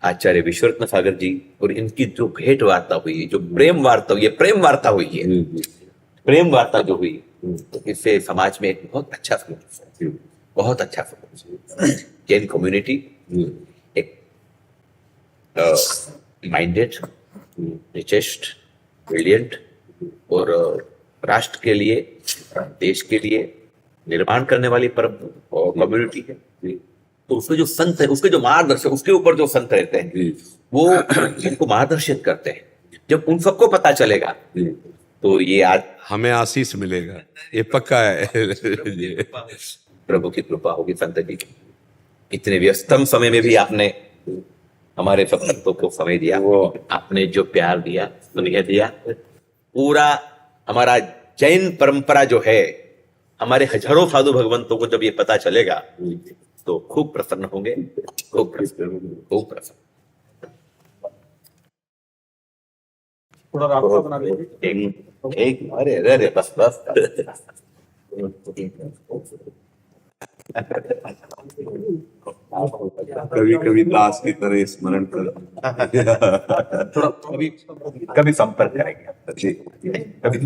आचार्य विश्वरत्न सागर जी और इनकी जो भेंट वार्ता हुई, जो प्रेम वार्ता हुई है, प्रेम वार्ता हुई है, प्रेम वार्ता जो हुई, तो इससे समाज में एक बहुत अच्छा समझ, बहुत अच्छा समझ। जैन कम्युनिटी एक माइंडेड, रिचेस्ट, ब्रिलियंट और राष्ट्र के लिए, देश के लिए निर्माण करने वाली कम्युनिटी है। तो उसके जो संत है, उसके जो मार्गदर्शक, उसके ऊपर जो संत रहते हैं, वो इनको मार्गदर्शित करते हैं। जब उन सबको पता चलेगा, तो ये आज हमें आशीष मिलेगा, ये पक्का है। प्रभु की कृपा होगी संत जी। इतने व्यस्तम समय में भी आपने हमारे सब भक्तों को समय दिया, आपने जो प्यार दिया, स्नेह दिया, पूरा हमारा जैन परंपरा जो है, हमारे हजारों साधु भगवंतों को जब ये पता चलेगा, तो खूब प्रसन्न होंगे, खूब प्रसन्न, खूब प्रसन्न। थोड़ा रास्ता बना दीजिए। एक अरे अरे बस बस कभी कभी दास की तरह स्मरण कर थोड़ा कभी कभी संपर्क करेंगे जी कभी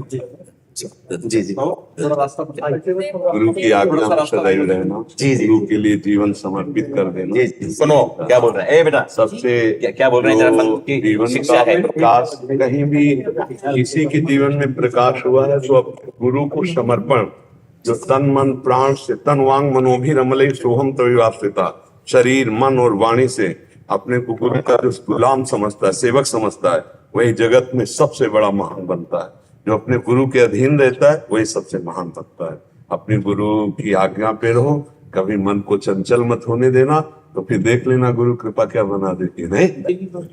जी जी गुरु की आज्ञा में सदैव रहना जी, जी। गुरु के लिए जीवन समर्पित कर देना जी जी सुनो क्या बोल रहे हैं ए बेटा सबसे क्या बोल रहे हैं जरा जो मन की जीवन शिक्षा का है प्रकाश कहीं भी किसी के जीवन में प्रकाश हुआ है तो अब गुरु को समर्पण जो तन मन प्राण से तन वांग मनोभिरमले सोहम तविवास्थिता शरीर मन और वाणी से अपने को गुरु का जो गुलाम समझता है सेवक समझता है वही जगत में सबसे बड़ा महान बनता है। जो अपने गुरु के अधीन रहता है वही सबसे महान बनता है। अपने गुरु की आज्ञा पे रहो, कभी मन को चंचल मत होने देना, तो फिर देख लेना गुरु कृपा क्या बना देती है। नहीं चल,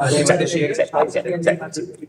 चल, चल, चल, चल, चल, चल, चल, चल,